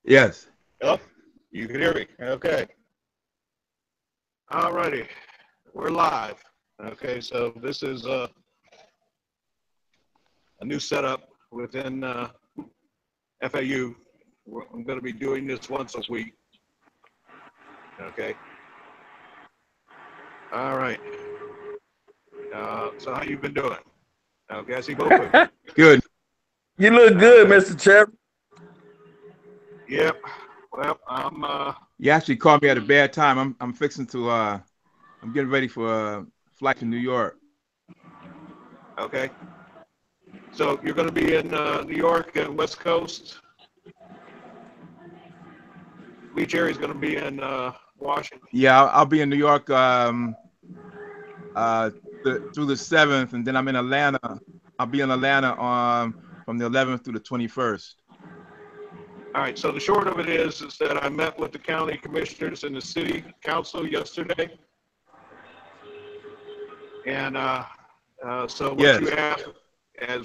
Yes. Hello? You can hear me. Okay. All righty. We're live. Okay, so this is a new setup within FAU. I'm going to be doing this once a week. Okay. All right. So how you been doing? Okay, I see both of you. Good. You look good, Okay. Mr. Chairman. Yep. Well, I'm You actually called me at a bad time. I'm fixing to I'm getting ready for a flight to New York. okay. So you're going to be in New York and West Coast. Lee Jerry's going to be in Washington. Yeah, I'll be in New York through the 7th, and then I'm in Atlanta. I'll be in Atlanta from the 11th through the 21st. All right, so the short of it is that I met with the county commissioners and the city council yesterday. And so Yes.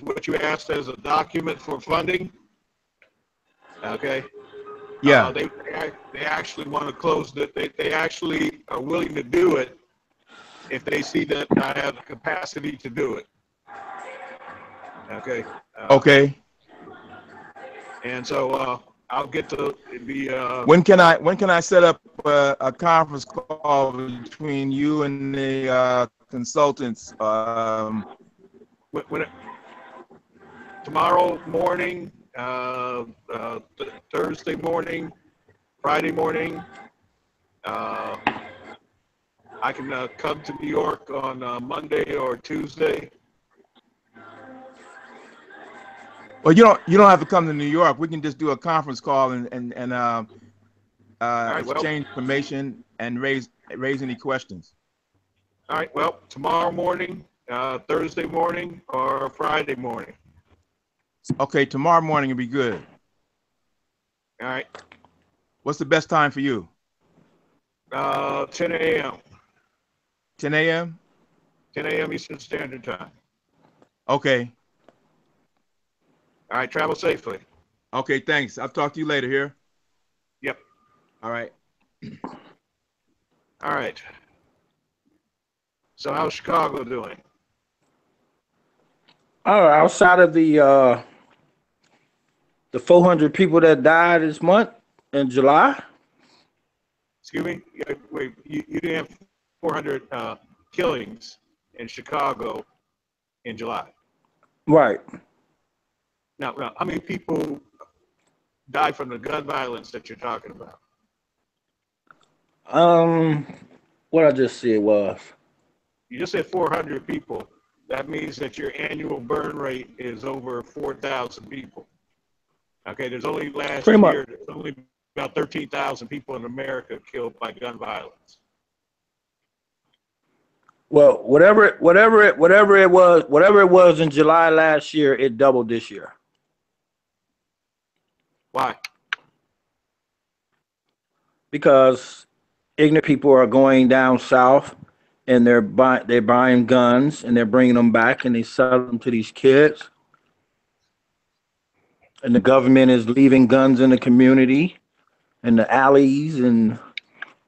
what you asked as a document for funding, okay? Yeah. They actually want to close it. They actually are willing to do it if they see that I have the capacity to do it. Okay. Okay. And so I'll get to the. When can I set up a conference call between you and the consultants? Tomorrow morning, Thursday morning, Friday morning. I can come to New York on Monday or Tuesday. Well, you don't have to come to New York. We can just do a conference call and right, exchange information and raise any questions. All right. Well, tomorrow morning, Thursday morning, or Friday morning. Okay, tomorrow morning will be good. All right. What's the best time for you? 10 a.m. 10 a.m. 10 a.m. Eastern Standard Time. Okay. All right. Travel safely. Okay, thanks. I'll talk to you later here. Yep. All right. All right. So how's Chicago doing? Outside of the 400 people that died this month in July. Excuse me. Wait, you didn't have 400 killings in Chicago in July. Right. Now, how many people died from the gun violence that you're talking about? What I just said was. You just said 400 people. That means that your annual burn rate is over 4,000 people. Okay, there's only last year, there's only about 13,000 people in America killed by gun violence. Well, whatever it was in July last year, it doubled this year. Why? Because ignorant people are going down south and they're buying guns and they're bringing them back and they sell them to these kids. And the government is leaving guns in the community and the alleys, and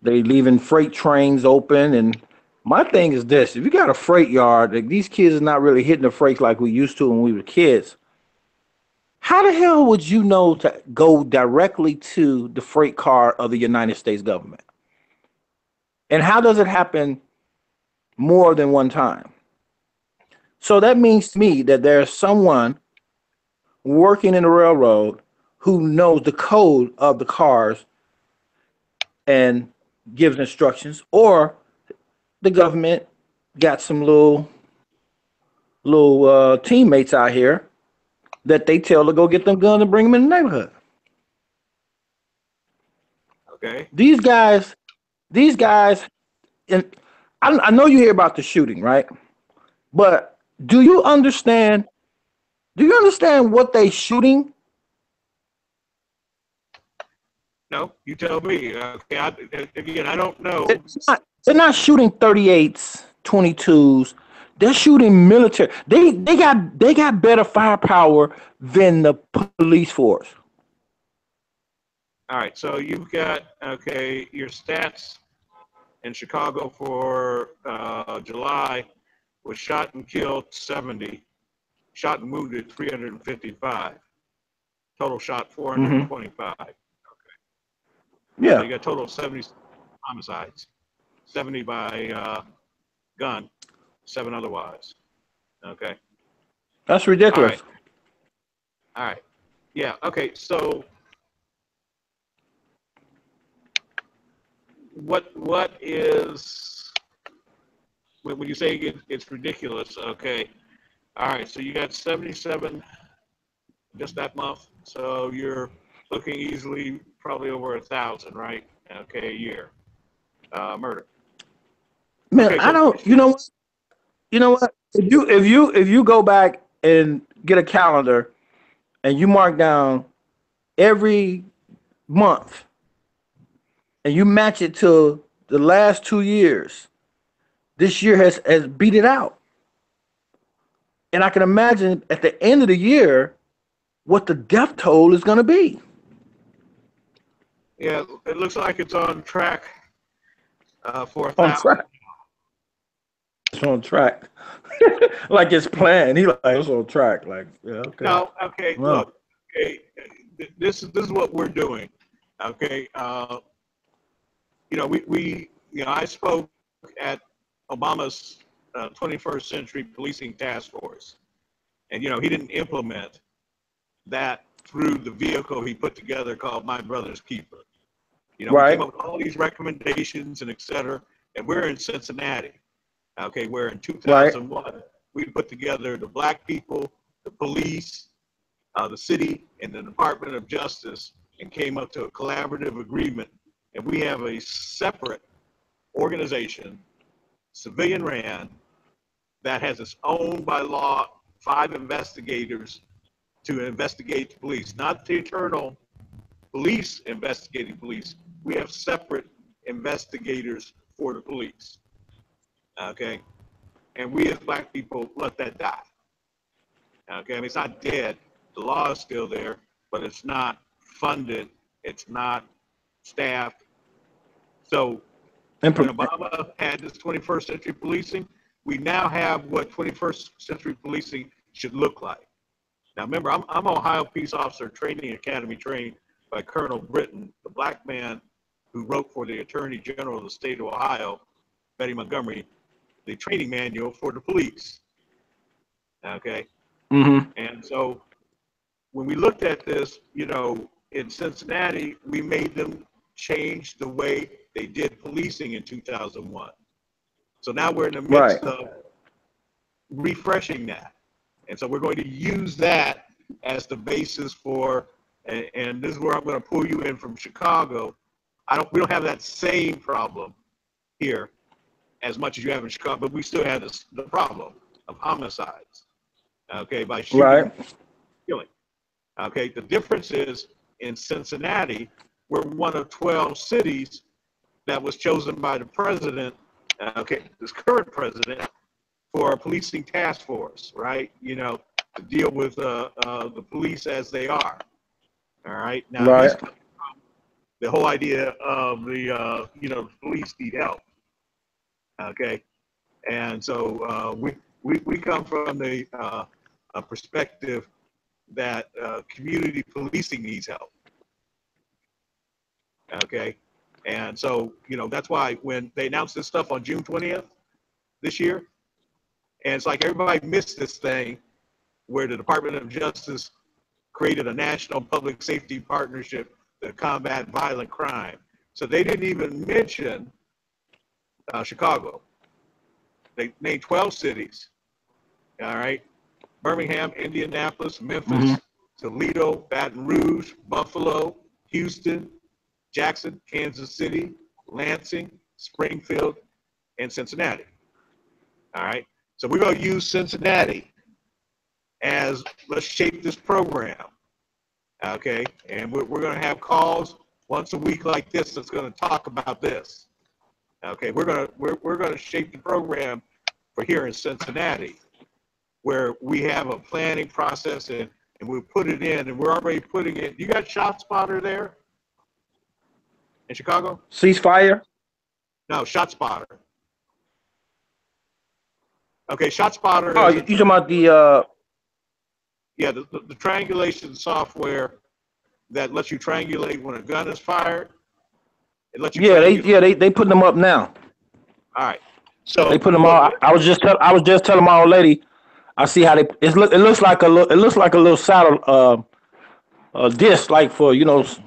they leaving freight trains open. And my thing is this: if you got a freight yard, like, these kids are not really hitting the freight like we used to when we were kids. How the hell would you know to go directly to the freight car of the United States government? And how does it happen more than one time? So that means to me that there's someone working in the railroad who knows the code of the cars and gives instructions, or the government got some little teammates out here that they tell to go get them guns and bring them in the neighborhood. Okay. These guys, and I know you hear about the shooting, right? But do you understand what they shooting? No, you tell me. Okay, again, I don't know. They're not shooting 38s, 22s. They're shooting military. They got better firepower than the police force. All right, so you've got, okay, your stats in Chicago for July was shot and killed 70, shot and wounded 355, total shot 425. Okay. So Yeah, you got a total of 70 homicides, 70 by gun, 7 otherwise. Okay. that's All ridiculous. right. All right. Yeah. Okay. So what is when you say it's ridiculous? Okay. All right. So you got 77 just that month. So you're looking easily probably over 1,000, right? Okay, a year murder. Man, Okay. I So the don't. question is, You know what? If you go back and get a calendar and you mark down every month and you match it to the last 2 years, this year has beat it out. And I can imagine at the end of the year what the death toll is going to be. yeah, it looks like it's on track for On 1,000. track. It's on track. Like it's planned. He like it's on track. Like, yeah, okay. No, okay, Wow. look, okay, this is what we're doing. Okay, I spoke at Obama's 21st Century Policing Task Force, and he didn't implement that through the vehicle he put together called My Brother's Keeper. We came Right. up with all these recommendations and et cetera, and we're in Cincinnati. Okay, where in Right. 2001 we put together the black people, the police, the city, and the Department of Justice, and came up to a collaborative agreement. And we have a separate organization, civilian ran, that has its own by law 5 investigators to investigate the police, not the internal police investigating police. We have separate investigators for the police. Okay, and we as black people let that die. Okay, I mean, it's not dead. The law is still there, but it's not funded. It's not staffed. So And when Obama had this 21st century policing, we now have what 21st century policing should look like. Now, remember, I'm Ohio Peace Officer Training Academy trained by Colonel Britton, the black man who wrote for the Attorney General of the state of Ohio, Betty Montgomery, the training manual for the police. Okay. mm-hmm. And so when we looked at this, in Cincinnati, we made them change the way they did policing in 2001. So now we're in the Right. midst of refreshing that. And so we're going to use that as the basis for, and this is where I'm going to pull you in from Chicago. We don't have that same problem here as much as you have in Chicago, but we still have the problem of homicides. Okay, by shooting, Right. killing. Okay, the difference is in Cincinnati, we're one of 12 cities that was chosen by the president, this current president, for a policing task force, right? To deal with the police as they are. All right. Now he's Right. come from the whole idea of the police need help. Okay, and so we come from the a perspective that community policing needs help. Okay, and so that's why when they announced this stuff on June 20th this year, and it's like everybody missed this thing where the Department of Justice created a national public safety partnership to combat violent crime. So they didn't even mention Chicago. They named 12 cities. All right, Birmingham, Indianapolis, Mm-hmm. Memphis, Toledo, Baton Rouge, Buffalo, Houston, Jackson, Kansas City, Lansing, Springfield, and Cincinnati. All right. So we're going to use Cincinnati as let's shape this program. Okay. And we're going to have calls once a week like this that's going to talk about this. Okay. We're going to shape the program for here in Cincinnati, where we have a planning process and we put it in, and we're already putting it. You got ShotSpotter there? in Chicago? Ceasefire? No, ShotSpotter. Okay, ShotSpotter Oh, is you talking about the yeah, the triangulation software that lets you triangulate when a gun is fired. It lets you triangulate. they putting them up now. All right. They So put them all. I was just telling my old lady. I see how it looks like a little saddle disc, like for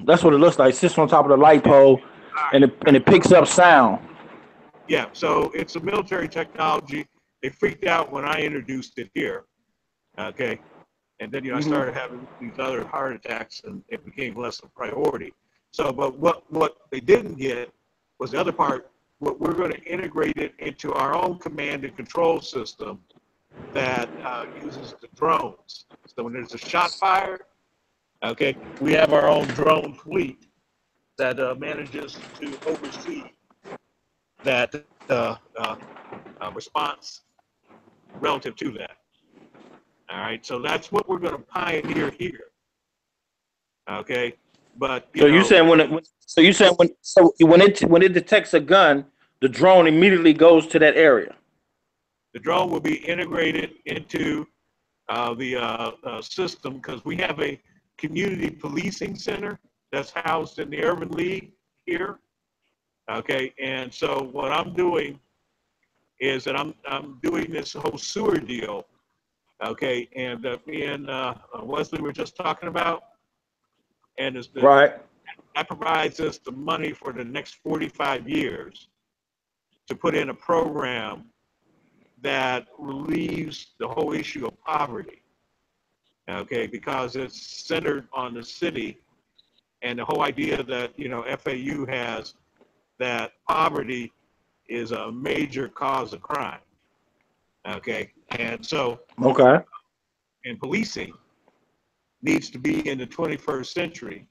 that's what it looks like. It sits on top of the light yeah, pole, and it picks up sound. yeah. So it's a military technology. They freaked out when I introduced it here. Okay. And then I Hmm. started having these other heart attacks, and it became less of a priority. So, but what they didn't get was the other part. What we're going to integrate it into our own command and control system that uses the drones. So when there's a shot fired, okay, we have our own drone fleet that manages to oversee that response relative to that. All right, so that's what we're going to pioneer here. Okay, but So you saying when it detects a gun, the drone immediately goes to that area. the drone will be integrated into the system because we have a community policing center that's housed in the Urban League here. Okay, and so what I'm doing is that I'm doing this whole sewer deal. Okay, and me and Wesley were just talking about, and Right. that provides us the money for the next 45 years to put in a program that relieves the whole issue of poverty. Okay, because it's centered on the city, and the whole idea that FAU has that poverty is a major cause of crime. Okay, and so Okay. and policing needs to be in the 21st century,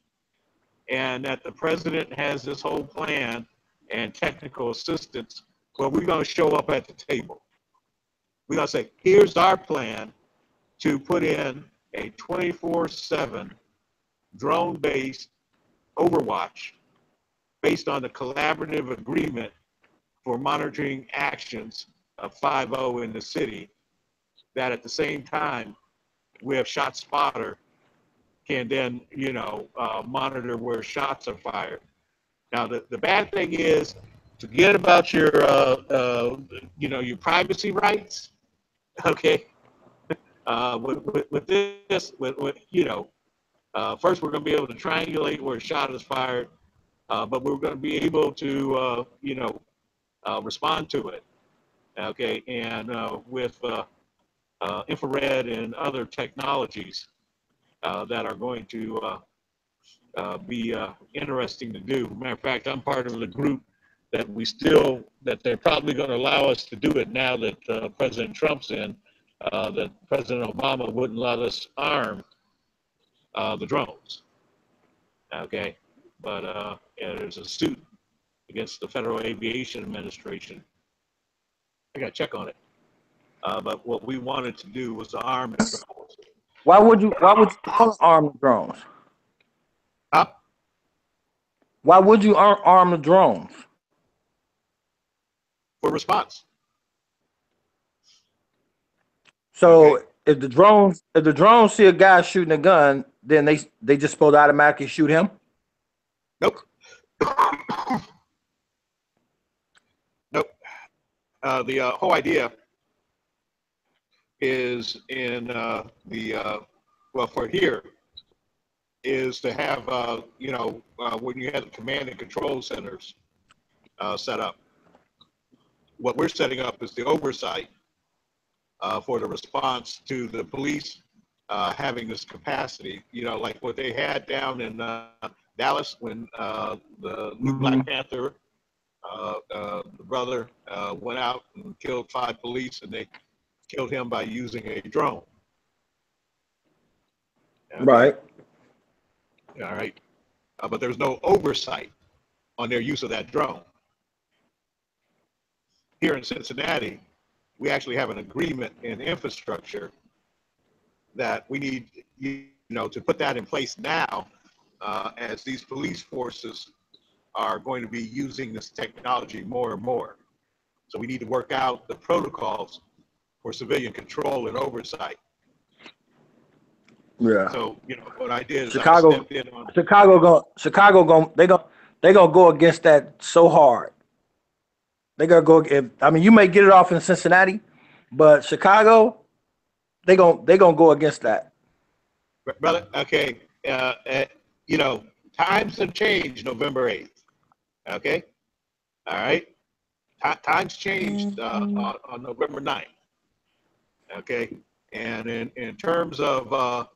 and that the president has this whole plan and technical assistance. Well, we're going to show up at the table. We're going to say, here's our plan to put in a 24/7 drone-based overwatch based on the collaborative agreement for monitoring actions of 5.0 in the city, that at the same time, we have ShotSpotter can then, monitor where shots are fired. Now, the bad thing is, forget about your privacy rights. Okay, with this, first we're going to be able to triangulate where a shot is fired, but we're going to be able to, respond to it. Okay, and with infrared and other technologies that are going to be interesting to do. Matter of fact, I'm part of the group that they're probably going to allow us to do it now that President Trump's in, that President Obama wouldn't let us arm the drones. Okay, but there's a suit against the Federal Aviation Administration. I got to check on it. But what we wanted to do was to arm the drones. Why would you want to arm the drones? Huh? Why would you arm the drones? For response. Okay. So if the drones see a guy shooting a gun, then they just supposed to automatically shoot him. Nope. Nope. The whole idea is in well, for here is to have when you have the command and control centers set up. What we're setting up is the oversight for the response to the police having this capacity. Like what they had down in Dallas when the new Hmm. Black Panther, the brother went out and killed 5 police, and they killed him by using a drone. Okay, Right. all right, but there's no oversight on their use of that drone. Here in Cincinnati, we actually have an agreement in infrastructure that we need, to put that in place now, as these police forces are going to be using this technology more and more. So we need to work out the protocols for civilian control and oversight. Yeah. So, you know, what I did is I Chicago, stepped in on. they gonna go against that so hard. They gonna go. I mean, you may get it off in Cincinnati, but Chicago, they gonna go against that. Brother, okay, you know, times have changed November 8th, okay? All right? Times changed on November 9th, okay? And in terms of,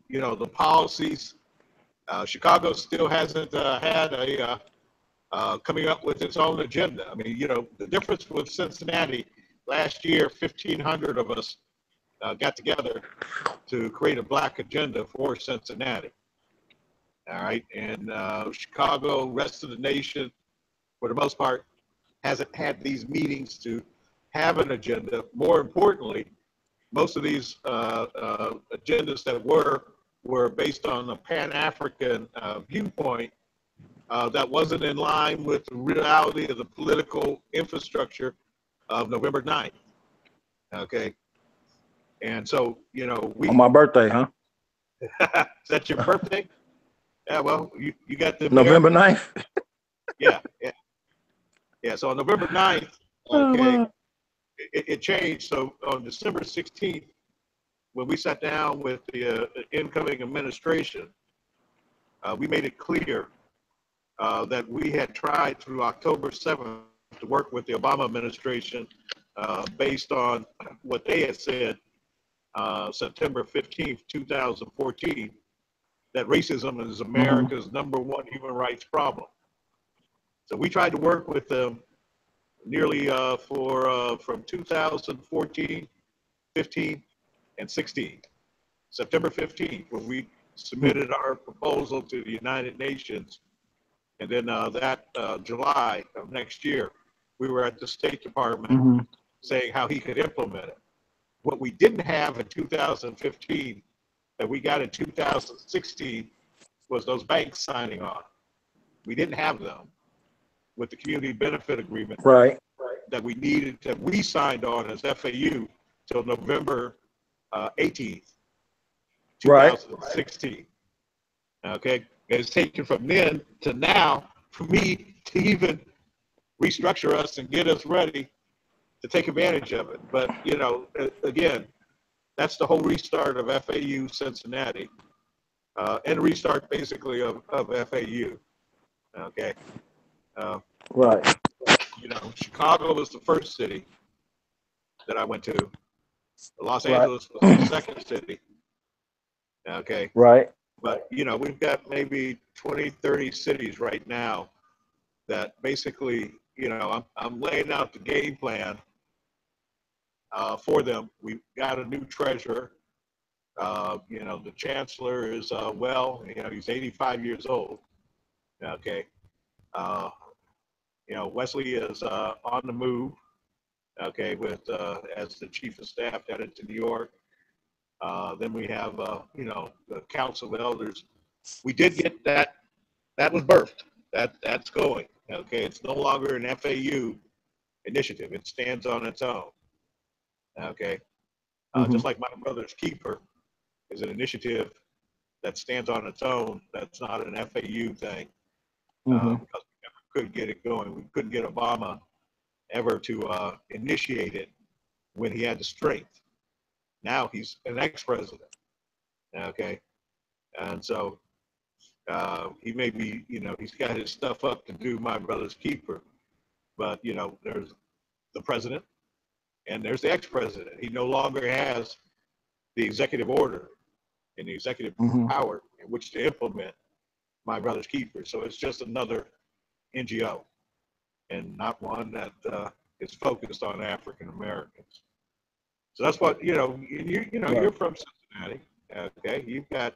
you know, the policies, Chicago still hasn't had coming up with its own agenda. I mean, you know, the difference with Cincinnati, last year, 1,500 of us got together to create a black agenda for Cincinnati. All right. And Chicago, rest of the nation, for the most part, hasn't had these meetings to have an agenda. More importantly, most of these agendas that were based on a Pan-African viewpoint that wasn't in line with the reality of the political infrastructure of November 9th. Okay. And so, you know, On my birthday, huh? is that your birthday? Yeah, well, you got the November American. 9th. Yeah, yeah. Yeah, so on November 9th, Oh, okay, wow. it changed. So on December 16th, when we sat down with the incoming administration, we made it clear that we had tried through October 7th to work with the Obama administration based on what they had said September 15th, 2014, that racism is America's #1 human rights problem. So we tried to work with them nearly from 2014, 15, and 16. September 15th, when we submitted our proposal to the United Nations, and then that July of next year, we were at the State Department saying how he could implement it. What we didn't have in 2015 that we got in 2016 was those banks signing on. We didn't have them with the community benefit agreement Right. that we needed, that we signed on as FAU till November 18th, Right. 2016. Okay, and it's taken from then to now for me to even restructure us and get us ready to take advantage of it. But, you know, again, that's the whole restart of FAU Cincinnati and restart basically of FAU. Okay. Right. You know, Chicago was the first city that I went to. Los Right. Angeles was the second city. Okay. Right. But, you know, we've got maybe 20, 30 cities right now that basically, you know, I'm laying out the game plan for them. We've got a new treasurer. You know, the chancellor is, well, you know, he's 85 years old. Okay. You know, Wesley is on the move. Okay, with as the chief of staff headed to New York. Then we have, you know, the Council of Elders. We did get that. That was birthed. That's going. Okay, it's no longer an FAU initiative. It stands on its own. Okay, just like My Brother's Keeper is an initiative that stands on its own. That's not an FAU thing because we never could get it going. We couldn't get Obama ever to initiate it when he had the strength. Now he's an ex-president. Okay, and so he may be, you know, he's got his stuff up to do My Brother's Keeper, but you know, there's the president and there's the ex-president. He no longer has the executive order and the executive power in which to implement My Brother's Keeper. So it's just another NGO and not one that is focused on African Americans. So that's what, you know, you know, you're from Cincinnati, okay? You've got,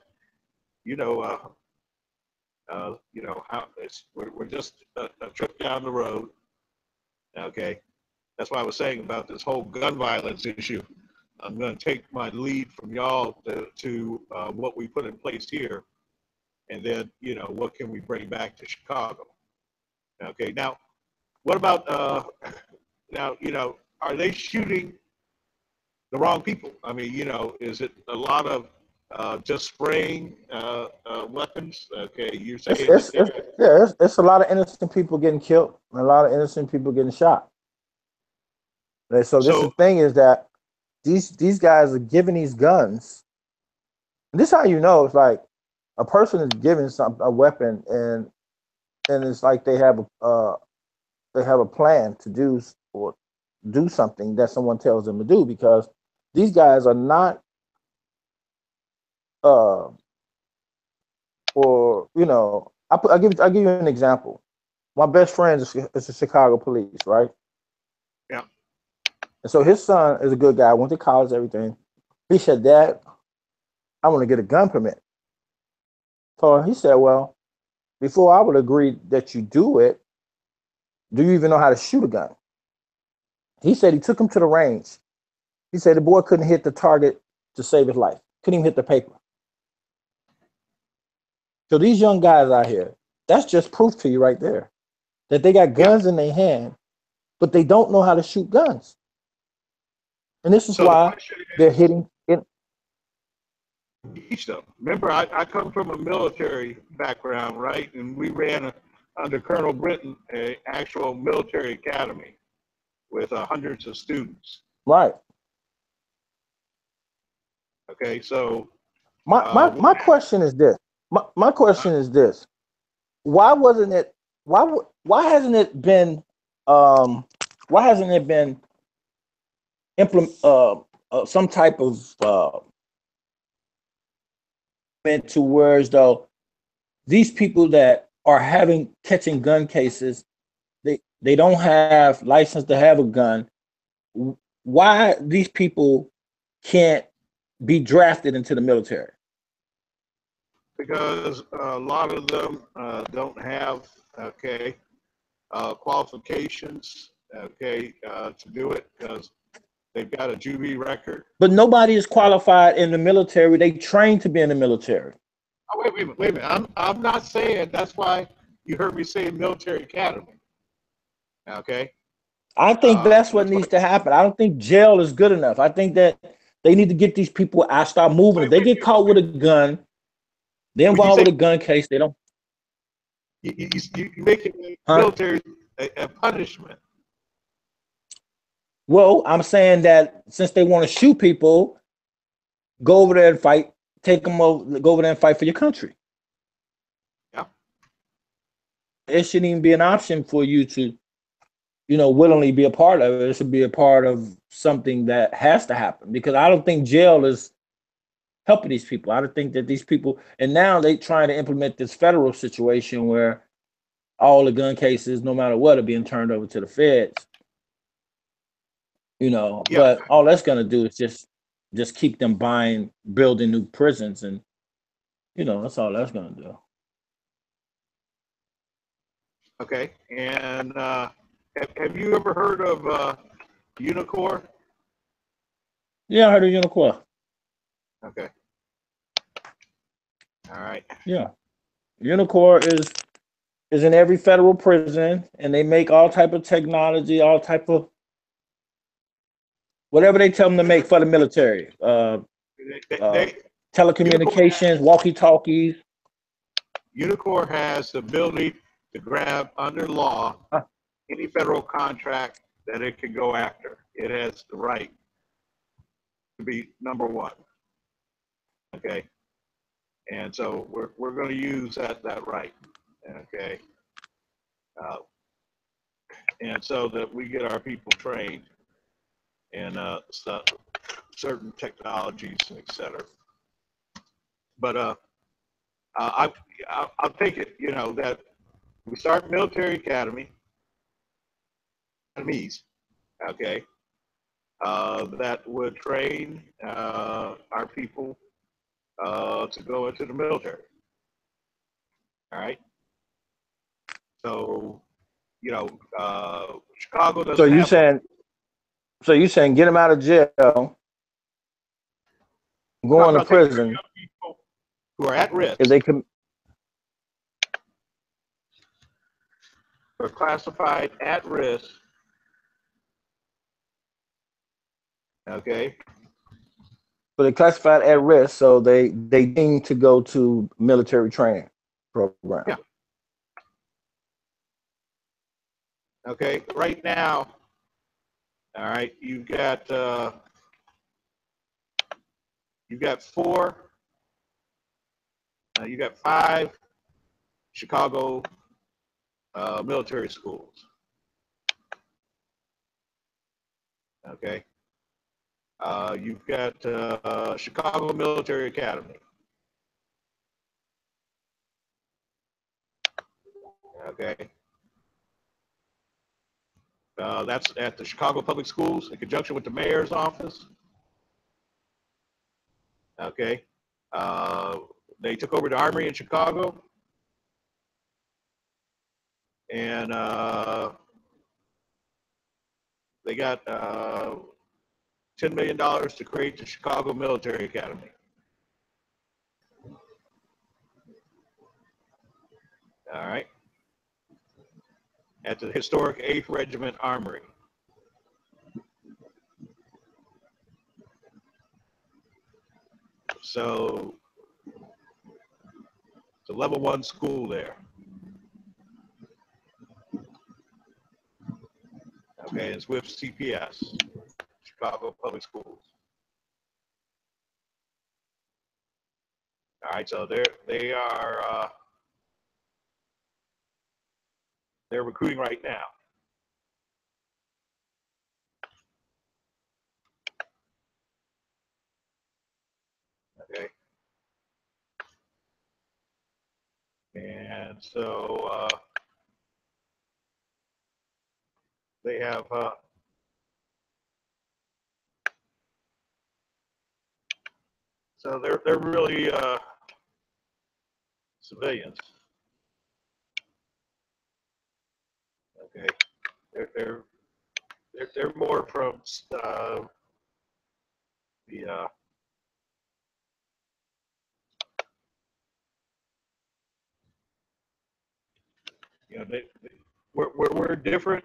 you know, how it's, we're just a trip down the road, okay? That's why I was saying about this whole gun violence issue. I'm going to take my lead from y'all to what we put in place here and then, you know, what can we bring back to Chicago? Okay, now, what about, now, you know, are they shooting the wrong people? I mean, you know, is it a lot of just spraying weapons? Okay, you're saying it's a lot of innocent people getting killed, and a lot of innocent people getting shot. And so this is so, the thing is that these guys are giving these guns. And this is how you know it's like a person is giving a weapon, and it's like they have a plan to do something that someone tells them to do, because these guys are not or you know, I'll give you an example. My best friend is the Chicago police, right? yeah, And so his son is a good guy, went to college, everything. He said, Dad, I want to get a gun permit. So he said, well, before I would agree that you do it, do you even know how to shoot a gun? He said he took him to the range. He said the boy couldn't hit the target to save his life. Couldn't even hit the paper. So these young guys out here, that's just proof to you right there that they got guns in their hand, but they don't know how to shoot guns. And this is so the why question they're is, hitting it. teach them. Remember, I come from a military background, right? And we ran under Colonel Britton, an actual military academy with hundreds of students. Right. Okay, so My question is this. My question is this. Why wasn't it? Why hasn't it been? Why hasn't it been implement some type of to where though these people that are catching gun cases, they don't have license to have a gun. Why these people can't be drafted into the military? because a lot of them don't have, okay, qualifications, okay, to do it, because they've got a juvie record. But nobody is qualified in the military. They train to be in the military. Oh, wait a minute. I'm not saying, that's why you heard me say military academy. Okay. I think that's what needs to happen. I don't think jail is good enough. I think that they need to get these people out, start moving. If they get caught with a gun, they're involved with a gun case. They don't. You make it military a punishment. Well, I'm saying that since they want to shoot people, go over there and fight. Take them over. Go over there and fight for your country. Yeah. It shouldn't even be an option for you to, willingly be a part of it. It should be a part of something that has to happen, because I don't think jail is helping these people. I don't think that these people, and now they trying to implement this federal situation where all the gun cases, no matter what, are being turned over to the feds. But all that's going to do is just keep them building new prisons, and that's all that's going to do. Okay, and have you ever heard of Unicor? Yeah, I heard of Unicor. Okay. All right. Yeah, Unicor is in every federal prison, and they make all type of technology, all type of whatever they tell them to make for the military. Telecommunications, walkie-talkies. Unicor has the ability to grab under law any federal contract that it can go after. It has the right to be number one. Okay. And so we're going to use that right. Okay. And so that we get our people trained in certain technologies, etc. But I'll take it, that we start military academies, okay, that would train our people to go into the military. All right. So, Chicago doesn't. So you saying get them out of jail, go into prison, people who are at risk. if they can. are classified at risk. Okay. But they're classified at risk, so they deem to go to military training program. Yeah. Okay. Right now, all right, you've got four. You got 5 Chicago military schools. Okay. You've got Chicago Military Academy. Okay. That's at the Chicago Public Schools in conjunction with the mayor's office. Okay. They took over the Armory in Chicago. And they got $10 million to create the Chicago Military Academy. All right. At the historic 8th Regiment Armory. So it's a level 1 school there. Okay, it's with CPS, Chicago Public Schools. All right, so they're recruiting right now. Okay. And so they have so they're really civilians. Okay. They're more from the you know we're different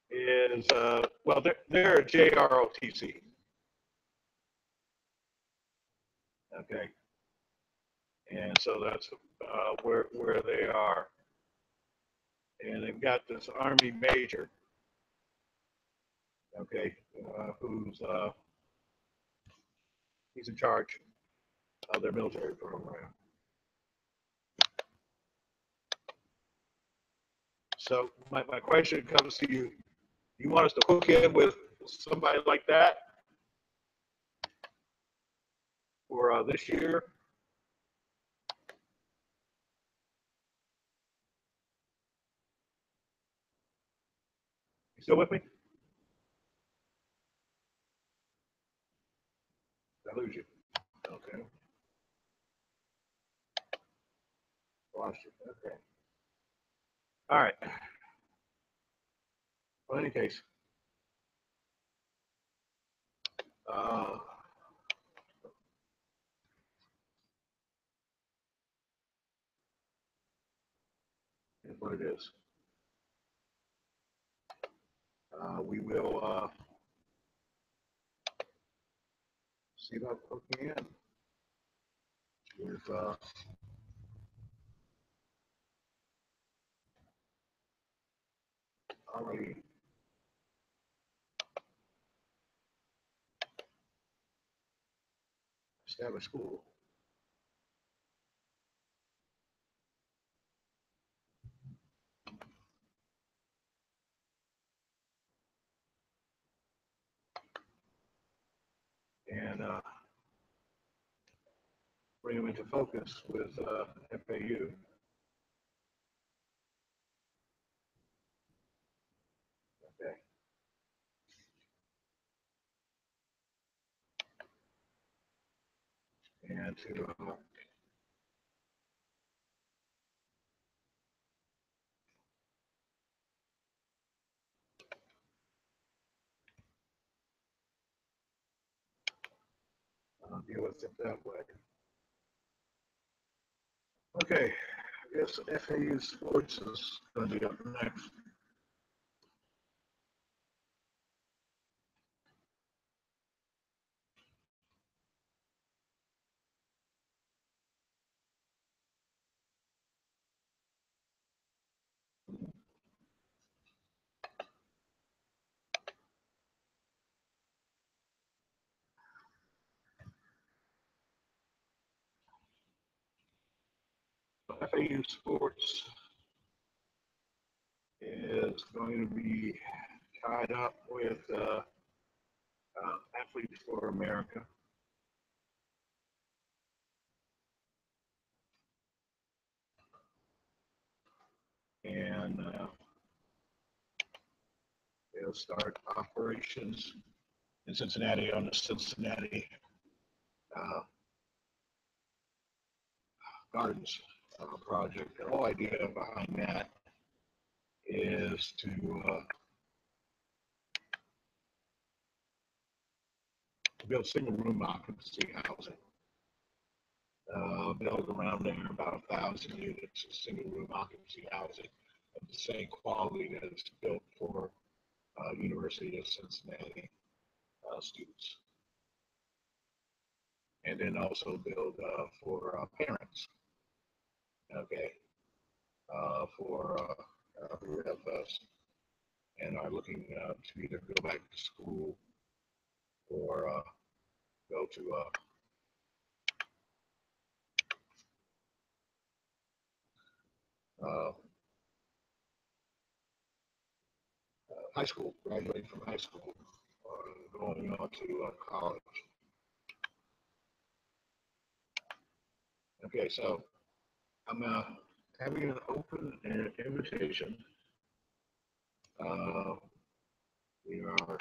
is well they're a JROTC. Okay. And so that's where they are. And they've got this Army major, okay, who's he's in charge of their military program. So my question comes to you: you want us to hook in with somebody like that for this year? You still with me? Did I lose you? Okay. Lost you. Okay. All right. Well, in any case, uh, here's what it is. We will see about hooking in with already established school. And bring them into focus with FAU. Okay. And to deal with it that way. Okay, I've guess FAU Sports is going to be up next. FAU Sports is going to be tied up with Athletes for America. And they'll start operations in Cincinnati on the Cincinnati Gardens project. The whole idea behind that is to build single room occupancy housing. Build around there about 1,000 units of single room occupancy housing of the same quality that is built for University of Cincinnati students. And then also build for parents, okay, for who have and are looking to either go back to school or go to high school, graduating from high school, or going on to college. Okay, so I'm having an open invitation. We are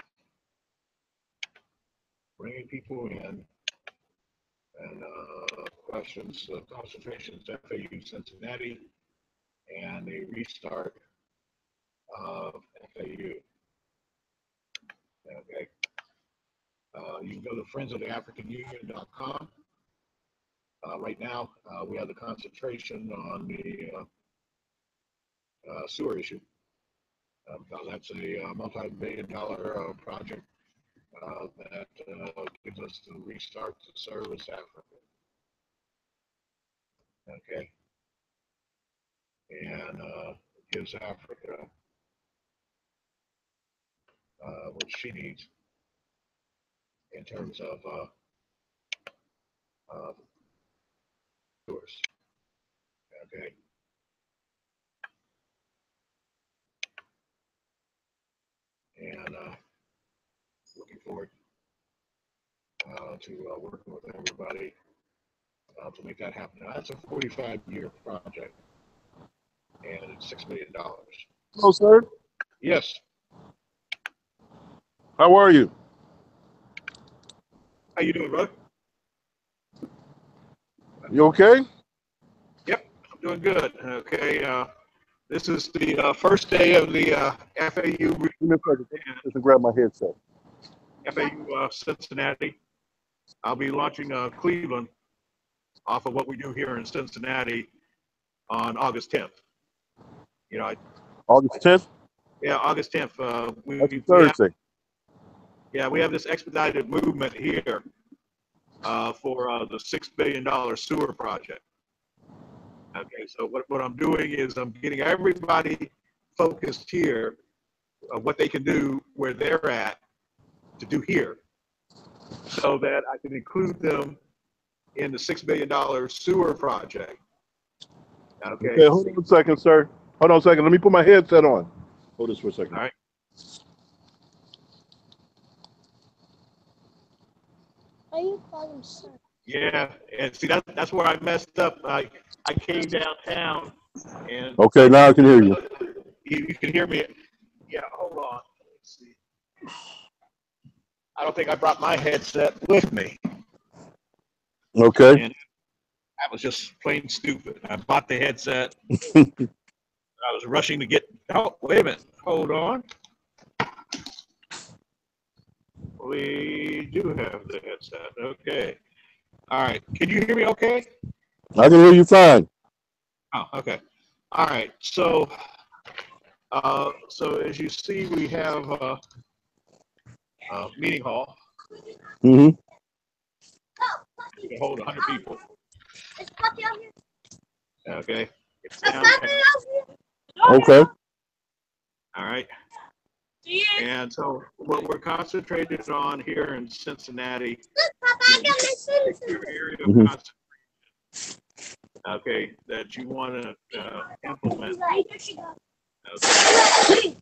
bringing people in and questions, concentrations, FAU Cincinnati, and a restart of FAU. Okay. You can go to friendsoftheafricanunion.com. Right now, we have the concentration on the sewer issue, because that's a multi-billion-dollar project that gives us the restart to service Africa. Okay. And gives Africa what she needs in terms of sewers. Okay. And looking forward to working with everybody to make that happen. Now, that's a 45-year project, and it's $6 million. Hello, sir. Yes. How are you? How you doing, brother? You okay? Yep, I'm doing good. Okay. This is the first day of the FAU. Give me a second. Just grab my headset. FAU Cincinnati. I'll be launching Cleveland off of what we do here in Cincinnati on August 10th. You know, August 10th? Yeah, August 10th. That's Thursday. We have this expedited movement here for the $6 billion sewer project. Okay, so what I'm doing is I'm getting everybody focused here of what they can do where they're at to do here, so that I can include them in the $6 billion sewer project. Okay, hold on a second, sir. Hold on a second. Let me put my headset on. Hold this for a second. All right. Why you call him sir? Yeah, and see that's where I messed up. I came downtown and Okay, now I can hear you. You can hear me. Yeah, hold on. Let's see. I don't think I brought my headset with me. Okay. And I was just plain stupid. I bought the headset. I was rushing to get. Oh, wait a minute. Hold on. We do have the headset. Okay. All right. Can you hear me okay? I can hear you fine. Oh, okay. All right. So, so as you see, we have a meeting hall. Mm-hmm. You can hold 100 people. Is Puppy out here? Okay. It's Is downtown. Puppy out here? Okay. All right. And so what we're concentrated on here in Cincinnati, Look, Papa, I got my shoes. your area of Mhm. concentration, okay, that you want to implement. Right, here she goes. Okay.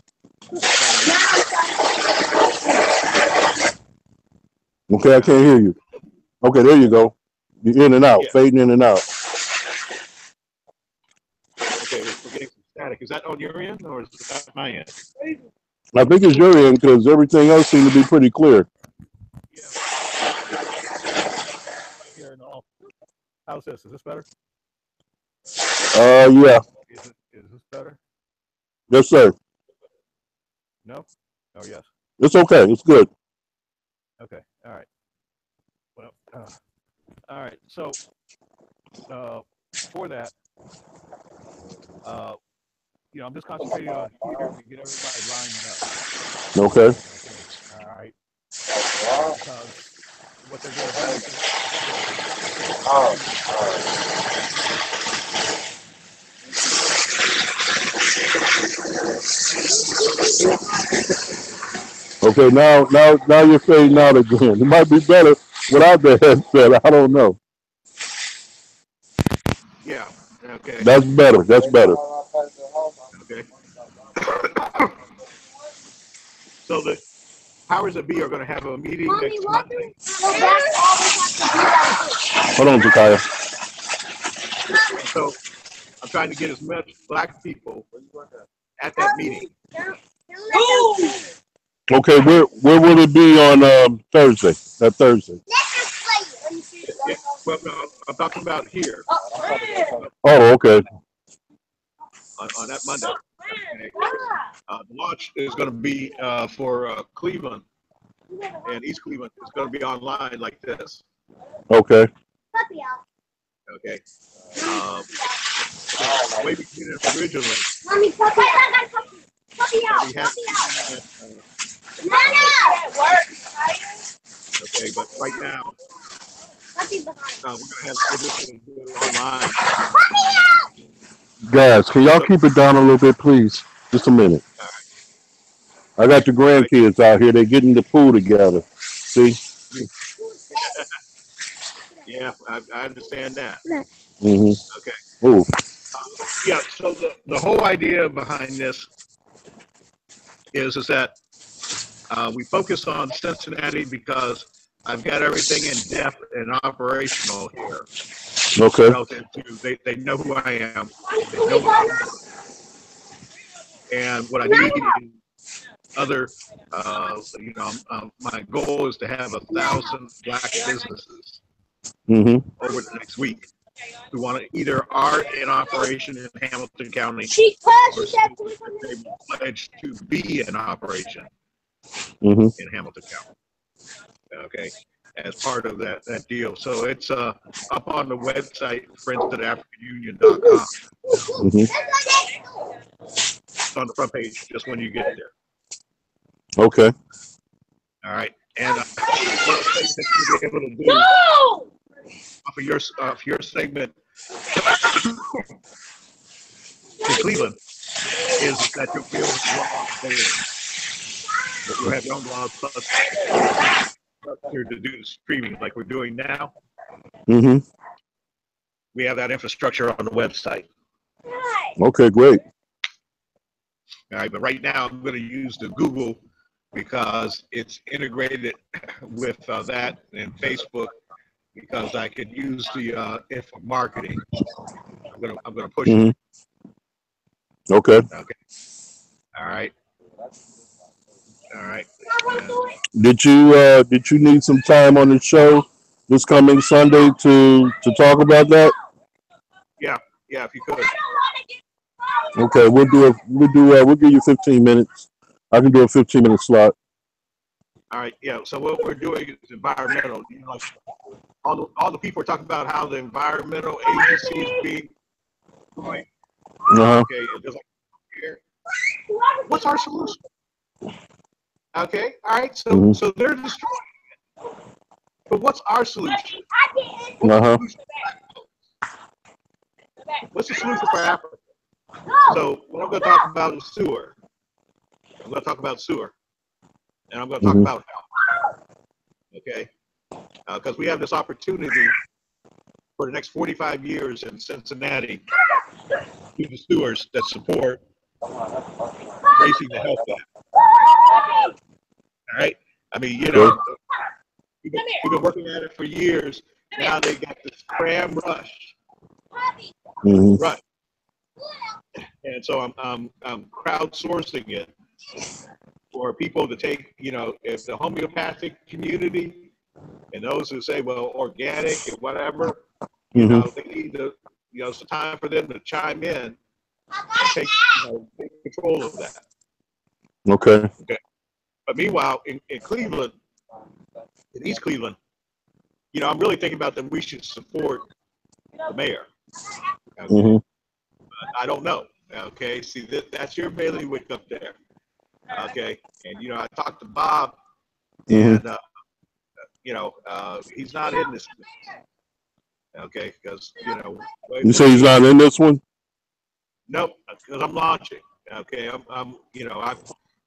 Okay, I can't hear you. Okay, there you go. You're in and out, Yeah. fading in and out. Okay, we're getting some static. Is that on your end or is that my end? I think it's your end because everything else seems to be pretty clear. Yeah. Here and all. How's this? Is this better? Yeah. Is this better? Yes, sir. No? Oh, yes. It's okay. It's good. Okay. All right. Well, all right. So, for that, I'm just concentrating on here to get everybody lined up. Okay. All right. Because what they're going to do Okay, now you're fading out again. It might be better without the headset. I don't know. yeah. Okay. That's better. That's better. Okay. So the powers that be are going to have a meeting Mommy, next what do Monday. go back always have to do that? Hold on, Jakaya. So I'm trying to get as much black people at that meeting. Okay, where will it be on Thursday? That Thursday. Yeah, well, no, I'm talking about here Oh, okay. on that Monday. Okay. The launch is going to be for Cleveland and East Cleveland. It's going to be online like this. Okay. Okay. The way we did it originally, Mommy, puppy out. Puppy out. we had, okay, but right now we're just going to do it online. Guys, can y'all keep it down a little bit, please? Just a minute. I got the grandkids out here. They're getting the pool together. See? Yeah, I understand that. Mm-hmm. Okay. Ooh. Yeah. So the whole idea behind this is that we focus on Cincinnati because I've got everything in depth and operational here. Okay. Relative to they know who I am, they know what I'm doing, and what I need is other. My goal is to have 1,000 black businesses Mm-hmm. over the next week who want to either are in operation in Hamilton County or they pledge to be in operation Mm-hmm. in Hamilton County. Okay, as part of that deal. So it's up on the website, friendsoftheafricanunion.com. Mm-hmm. It's on the front page just when you get there. Okay. All right, and one of the things that you'll be able to do off your segment in Cleveland is that you'll be able to blog daily. But you'll have your own blog plus to do the streaming like we're doing now. Mm-hmm. We have that infrastructure on the website. Okay, great. All right, but right now I'm going to use the Google because it's integrated with that and Facebook because I could use the if marketing. I'm gonna push it. Okay. Okay. All right. All right. Did you need some time on the show this coming Sunday to talk about that? Yeah, if you could. Okay, we'll give you 15 minutes. I can do a 15-minute slot. All right, yeah. So what we're doing is environmental. Like all the people are talking about how the environmental agency is being destroying. Uh-huh. Okay, it doesn't here. What's our solution? Okay, all right. So they're destroying it. But what's our solution? Uh-huh. What's the solution for Africa? So what I'm going to talk about is sewer. I'm going to talk about sewer, and I'm going to talk about health. Okay, because we have this opportunity for the next 45 years in Cincinnati to the sewers that support embracing the health gap. All right. I mean, you know, we've been working at it for years. Now they got this cram rush. Right. And so I'm crowdsourcing it for people to take, you know, if the homeopathic community and those who say, well, organic and whatever, you know, they need to, you know, it's time for them to chime in and take, you know, take control of that. Okay. But meanwhile, in Cleveland, in East Cleveland, you know, I'm really thinking about that we should support the mayor. Okay? I don't know. Okay, see, that's your bailiwick up there. Okay, and you know, I talked to Bob, and you know, he's not in this. Okay, because you know. You say he's not in this one? Nope, because I'm launching. Okay, I'm you know,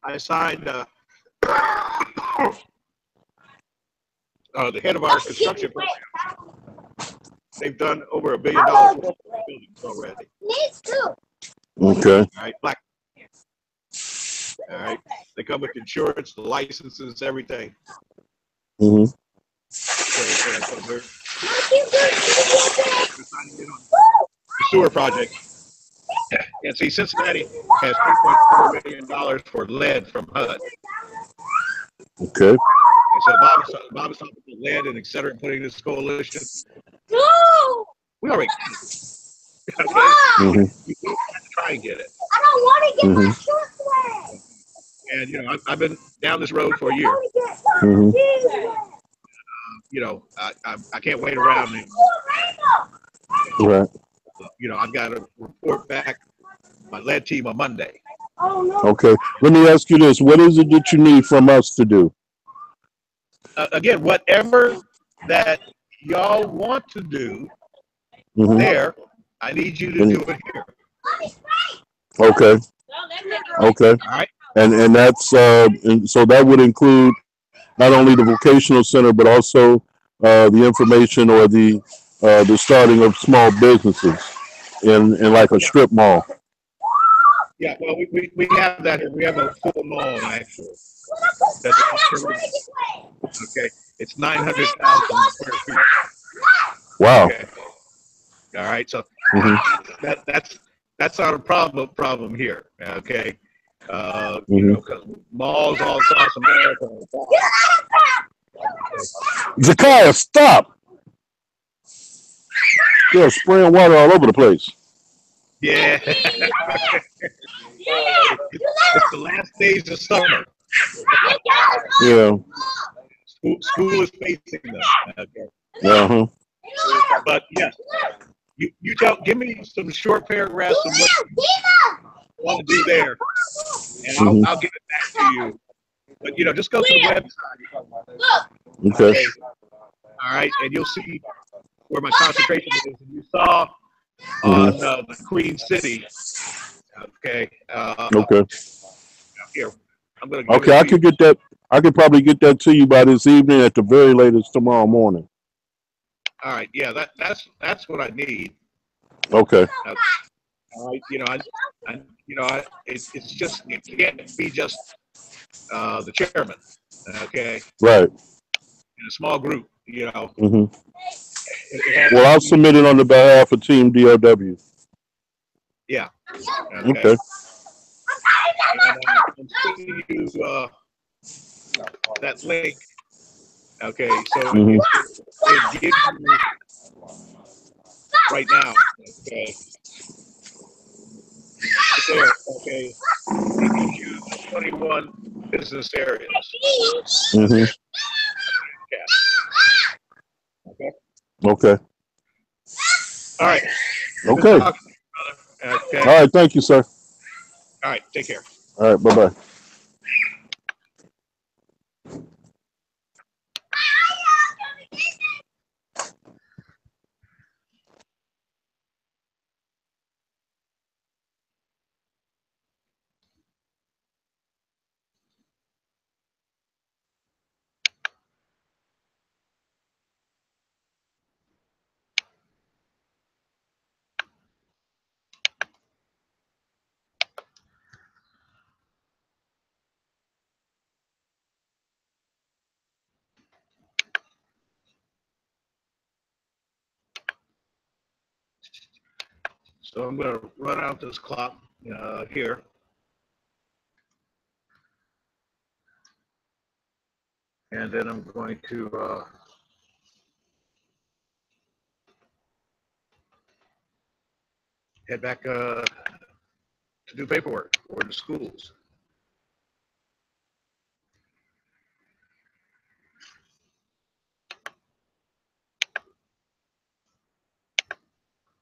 I signed the head of our construction program. They've done over $1 billion worth of buildings already. Okay. All right, black. All right, they come with insurance, the licenses, everything. So they're signing in on the sewer project. And see, Cincinnati has $3.4 million for lead from HUD. Okay. And so Bob is talking about lead and et cetera, and putting this coalition. We already got it. Okay. We have to try and get it. I don't want to get my short way. And you know, I've been down this road for a year. You know, I can't wait around anymore. Right. You know, I've got to report back my lead team on Monday. Okay. Let me ask you this. What is it that you need from us to do? Again, whatever that y'all want to do there, I need you to do it here. Okay. Okay. All right. And that's and so that would include not only the vocational center, but also the information or the starting of small businesses in like a strip mall. Yeah, well, we have that here. We have a full mall, actually. Okay, it's 900,000 square feet. Wow. Okay. All right, so that's not a problem here. Okay, you know, because malls all across America. Zakiah, stop! They're spraying water all over the place. Yeah. It's the last days of summer. Yeah. School is facing them. Okay. But yes, you give me some short paragraphs of what you want to do there, and I'll give it back to you. But you know, just go to the website. Okay. All right, and you'll see where my concentration is. And you saw on the Queen City. Okay. Okay. Here, I'm gonna give Okay, I could get that. I could probably get that to you by this evening at the very latest tomorrow morning. All right. Yeah, that's what I need. Okay. All right. You know, it's just it can't be just the chairman. Okay. Right. In a small group. You know. Well, I'll submit it on the behalf of Team DOW. Yeah. Okay. And, I'm sending you that link. Okay, so it gives you right now. Okay. There. Okay. It gives you 21 business areas. Okay. Okay. All right. Okay. Okay. All right. Thank you, sir. All right. Take care. All right. Bye bye. So I'm going to run out this clock here. And then I'm going to head back to do paperwork for the schools.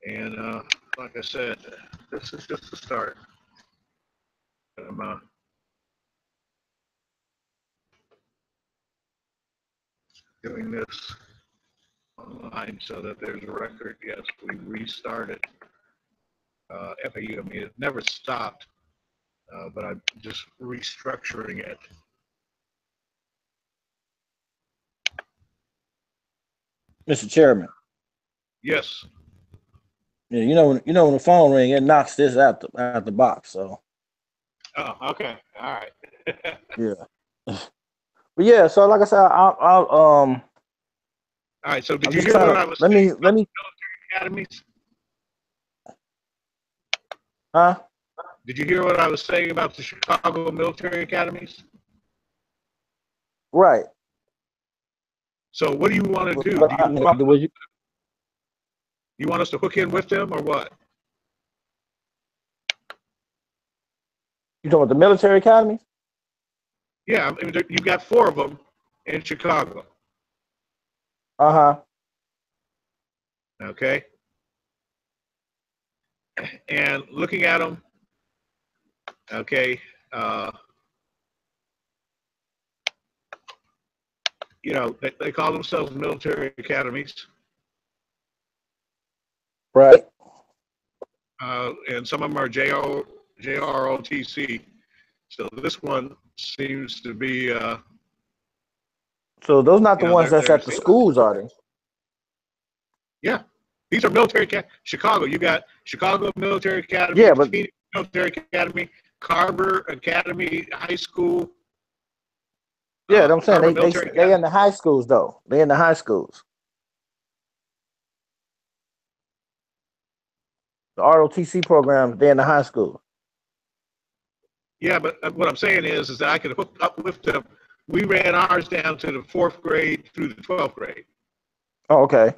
And like I said, this is just the start. I'm doing this online so that there's a record. Yes, we restarted FAU. I mean, it never stopped, but I'm just restructuring it. Mr. Chairman. Yes. Yeah, when the phone ring, it knocks this out the box. So. Oh, okay. All right. Yeah. But yeah, so like I said, I'll All right. So did you hear what I was saying? Let me. Academies. Huh? Did you hear what I was saying about the Chicago military academies? Right. So what do you want to do? You want us to hook in with them or what? You talking about the military academy? Yeah, I mean, you got 4 of them in Chicago. Uh-huh. Okay. And looking at them, okay, you know, they call themselves military academies. Right. And some of them are JROTC. So this one seems to be. So those not the ones that's at the schools, are they? Yeah, these are military Chicago. You got Chicago Military Academy, yeah, but Phoenix Military Academy, Carver Academy High School. Yeah, I'm saying they in the high schools though. They in the high schools. The ROTC program, they're in the high school. Yeah, but what I'm saying is that I could hook up with them. We ran ours down to the 4th grade through the 12th grade. Oh, okay.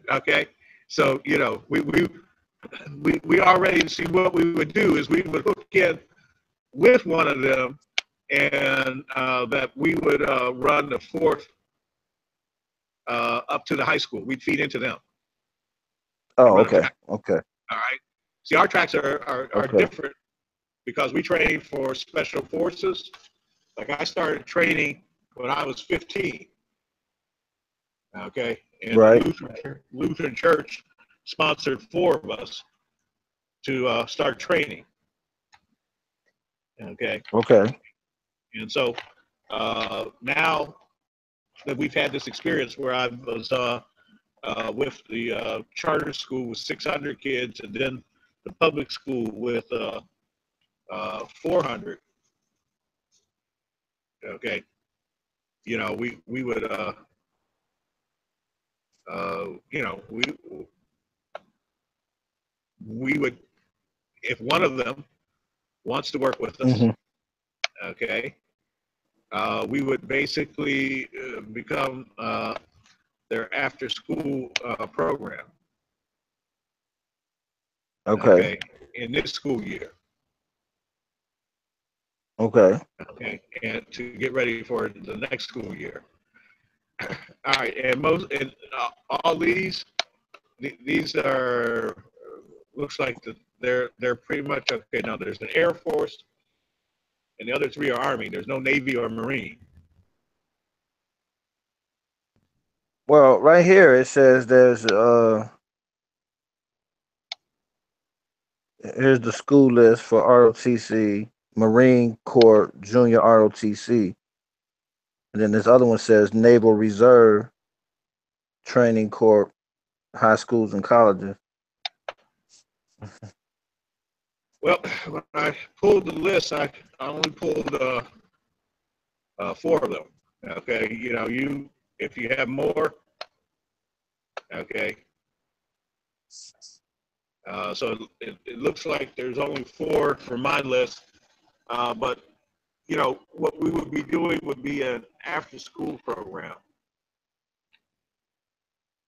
Okay, so you know we already see what we would do is we would hook in with one of them, and that we would run the 4th up to the high school. We'd feed into them. Oh, okay. Okay. All right. See, our tracks are okay. Different because we train for special forces. Like I started training when I was 15. Okay. And right. Lutheran Church sponsored 4 of us to start training. Okay. Okay. And so now that we've had this experience where I was with the charter school with 600 kids, and then the public school with 400. Okay, you know we would you know we would, if one of them wants to work with us, mm-hmm. Okay, we would basically become their after school program. Okay. In this school year. Okay. Okay. And to get ready for the next school year. All right. And all these these are, looks like they're pretty much, okay, now there's an Air Force, and the other three are Army. There's no Navy or Marine. Well, right here it says there's here's the school list for ROTC, Marine Corps Junior ROTC. And then this other one says Naval Reserve Training Corps, high schools and colleges. Well, when I pulled the list, I only pulled 4 of them. Okay, you know, if you have more, okay. So it looks like there's only 4 for my list, but you know what we would be doing would be an after-school program.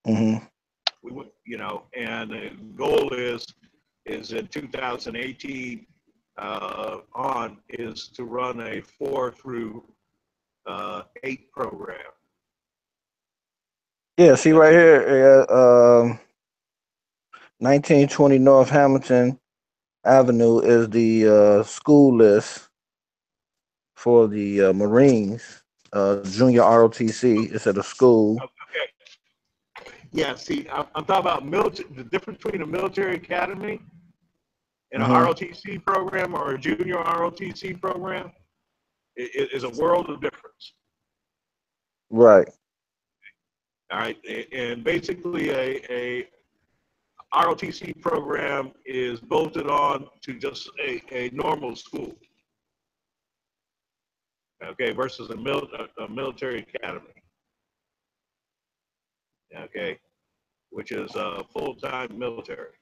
Mm-hmm. We would, you know, and the goal is in 2018 on is to run a 4 through 8 program. Yeah, see right here, 1920 North Hamilton Avenue is the school list for the Marines, junior ROTC. It's at a school. Okay. Yeah, see, I'm talking about military, the difference between a military academy and a ROTC program or a junior ROTC program is a world of difference. Right. All right, and basically a ROTC program is bolted on to just a normal school, okay, versus a military academy, okay, which is full-time military.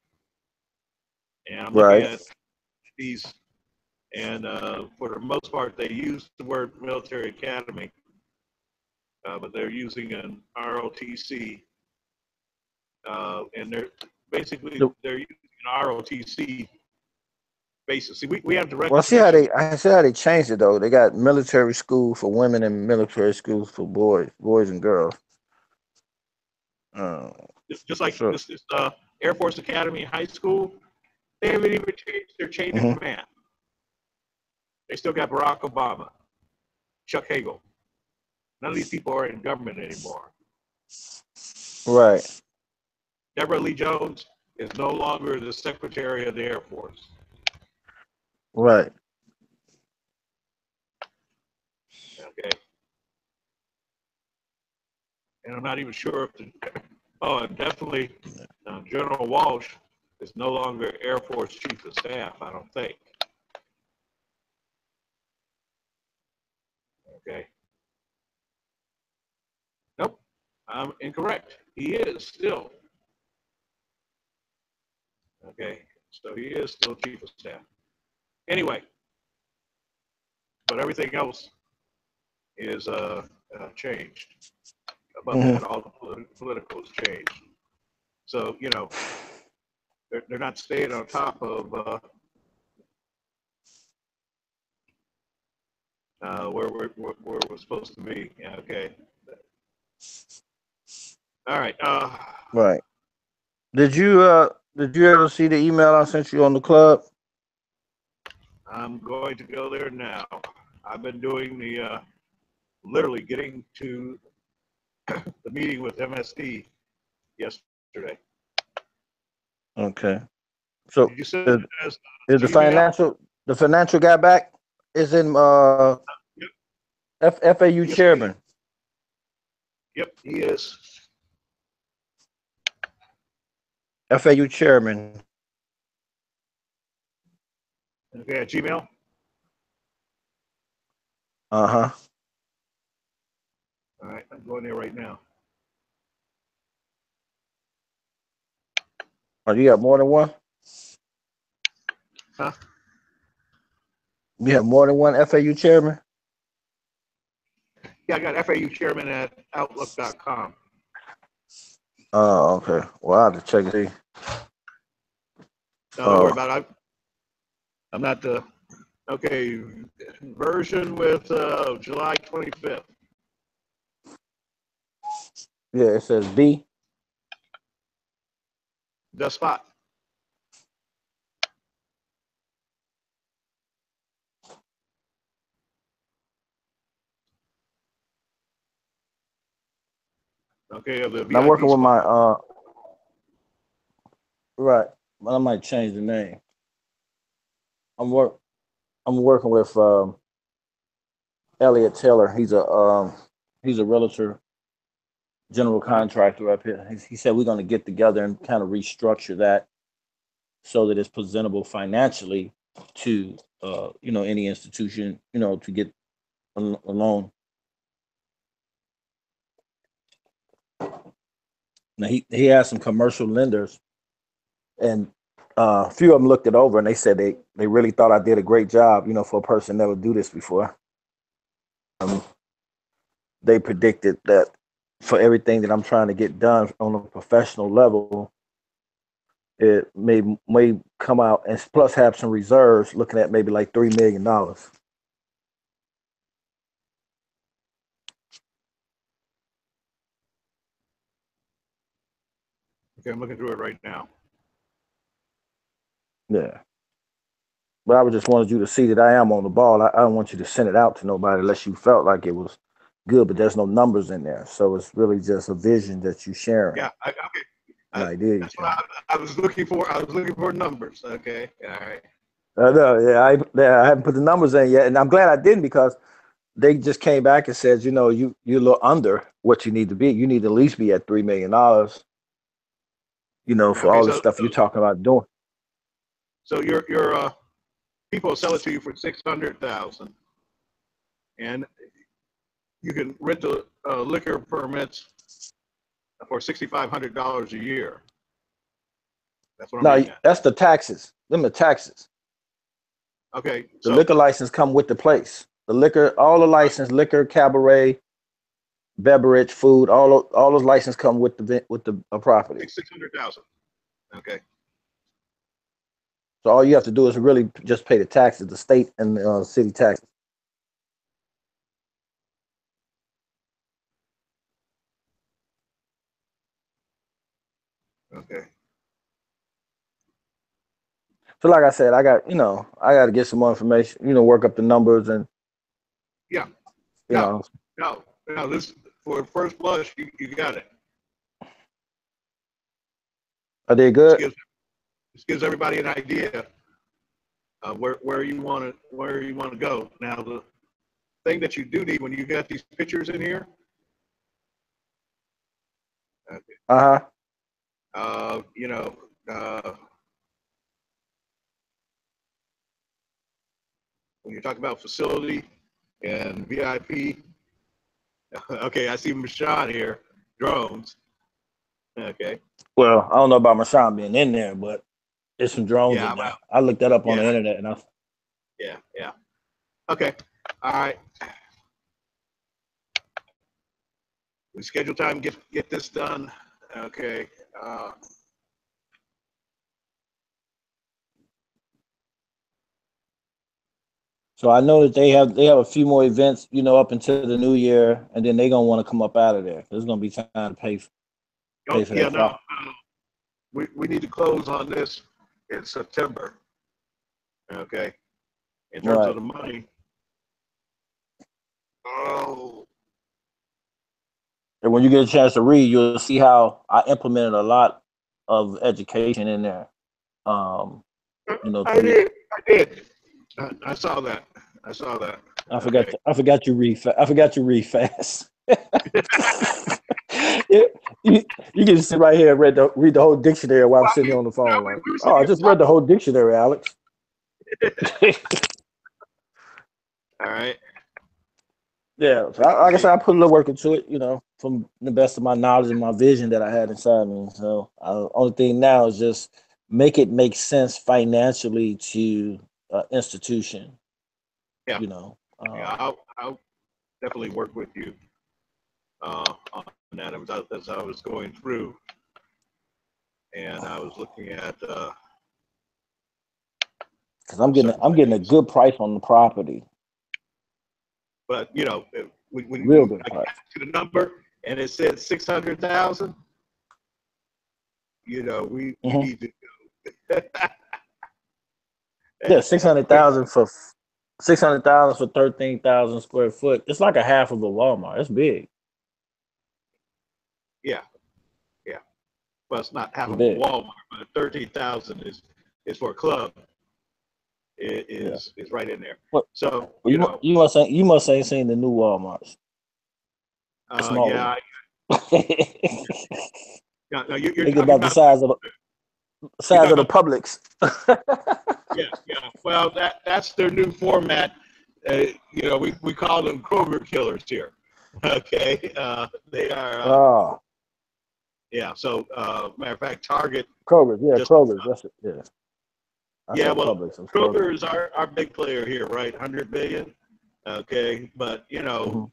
And I'm looking at these, and for the most part, they use the word military academy, but they're using an ROTC, and they're basically they're using an ROTC basis. See, we have direct. Well, I see how they changed it though. They got military school for women and military schools for boys and girls. Just like So, this Air Force Academy High School, they haven't even changed their chain of command. They still got Barack Obama, Chuck Hagel. None of these people are in government anymore. right. Deborah Lee Jones is no longer the Secretary of the Air Force. Right. Okay. And I'm not even sure if and definitely General Walsh is no longer Air Force Chief of Staff, I don't think. Okay. Nope, I'm incorrect. He is still. Okay, so he is still Chief of Staff. Anyway, but everything else is changed. Above that, all the political has changed. So, you know, they're not staying on top of where we're supposed to be. Yeah, okay. All right. Right. Did you ever see the email I sent you on the club? I'm going to go there now. I've been doing the literally getting to the meeting with MSD yesterday. Okay. So Did you send it as is the financial guy back? Is in FAU chairman. Yep, he is. FAU chairman. Okay, at Gmail. Uh-huh. All right, I'm going there right now. Oh, you got more than one? Huh? You have more than one FAU chairman? Yeah, I got FAU chairman at outlook.com. Oh, okay. Well, I'll have to check it. No, don't worry about it. I'm not the, okay, version with July 25th. Yeah, it says B. The spot. Okay, of the And I'm working VIP with my spot. right. Well, I might change the name. I'm work I'm working with Elliot Taylor. He's a realtor, general Uh-huh. contractor up here. He said we're going to get together and kind of restructure that so that it's presentable financially to any institution, to get a loan. Now he has some commercial lenders, and a few of them looked it over and they said they really thought I did a great job, for a person that never do this before. Um, they predicted that for everything that I'm trying to get done on a professional level, it may come out and plus have some reserves, looking at maybe like $3 million. Okay, I'm looking through it right now. Yeah, but I would just wanted you to see that I am on the ball. I don't want you to send it out to nobody unless you felt like it was good, but there's no numbers in there, so it's really just a vision that you sharing, Yeah, okay. an idea you That's what sharing. I was looking for. I was looking for numbers. Okay, all right. I know, yeah, I haven't put the numbers in yet, and I'm glad I didn't because they just came back and said, you're a little under what you need to be. You need to at least be at $3 million, for Okay, all the stuff you're talking about doing. so your people sell it to you for 600,000, and you can rent the liquor permits for $6,500 a year. That's what I'm No, reading at. that's the taxes. Them the taxes. Okay, The so liquor license come with the place. The liquor, all the license, liquor, cabaret, beverage, food, all those licenses come with the property. 600,000. Okay, So all you have to do is really just pay the taxes, the state and the city taxes. okay. So like I said, I got to get some more information, work up the numbers and, Yeah, you no, know, no. This for first blush, you got it. are they This good? gives this gives everybody an idea of where you want to go. Now the thing that you do need when you got these pictures in here, okay, Uh-huh. uh, you know, uh, when you talk about facility and VIP, okay, I see Michonne here, drones. Okay, Well, I don't know about Mashawn being in there, but there's some drones yeah, in there. well, I looked that up on yeah, the internet and yeah. Okay, all right. We schedule time, get this done. Okay. so I know that they have a few more events, up until the new year, and then they're gonna want to come up out of there. There's gonna be time to pay Oh, for yeah, that no. crop. We need to close on this in September. Okay. In terms of Right. the money. Oh, And when you get a chance to read, you'll see how I implemented a lot of education in there. Um, to I re did. I did. I saw that. I saw that. Okay. I forgot you read I forgot you read fast. you, you can just sit right here and read the whole dictionary while I'm Well, sitting here on the no, phone. Like, we were oh, sitting I here just read the talking. whole dictionary, Alex. All right. Yeah, so Let's like I see. said, I put a little work into it, from the best of my knowledge and my vision that I had inside me. So, only thing now is just make it make sense financially to institution. Yeah. You know, Yeah. I'll definitely work with you on that as I was going through, and I was looking at because I'm certain getting a things. good price on the property, But real when good I price. got to the number and it said 600,000, we Mhm. need to. Yeah, 600,000 for 13,000 square foot. It's like a half of a Walmart. It's big. Yeah, yeah. Well, it's not half It's of a big. Walmart, but 13,000 is for a club. It Yeah. is right in there. What? So Well, you must ain't seen the new Walmarts. The smaller yeah, one. no, you're Think talking about the about size of you're talking the about Publix. yeah. Well, that's their new format. We call them Kroger killers here. Okay, they are Oh, yeah. So matter of fact, Target Kroger's. Yeah, just Kroger's. That's it. Yeah. I yeah. said Well, Publix. It's Kroger. Kroger is our big player here, right? 100 billion. Okay, but Hmm.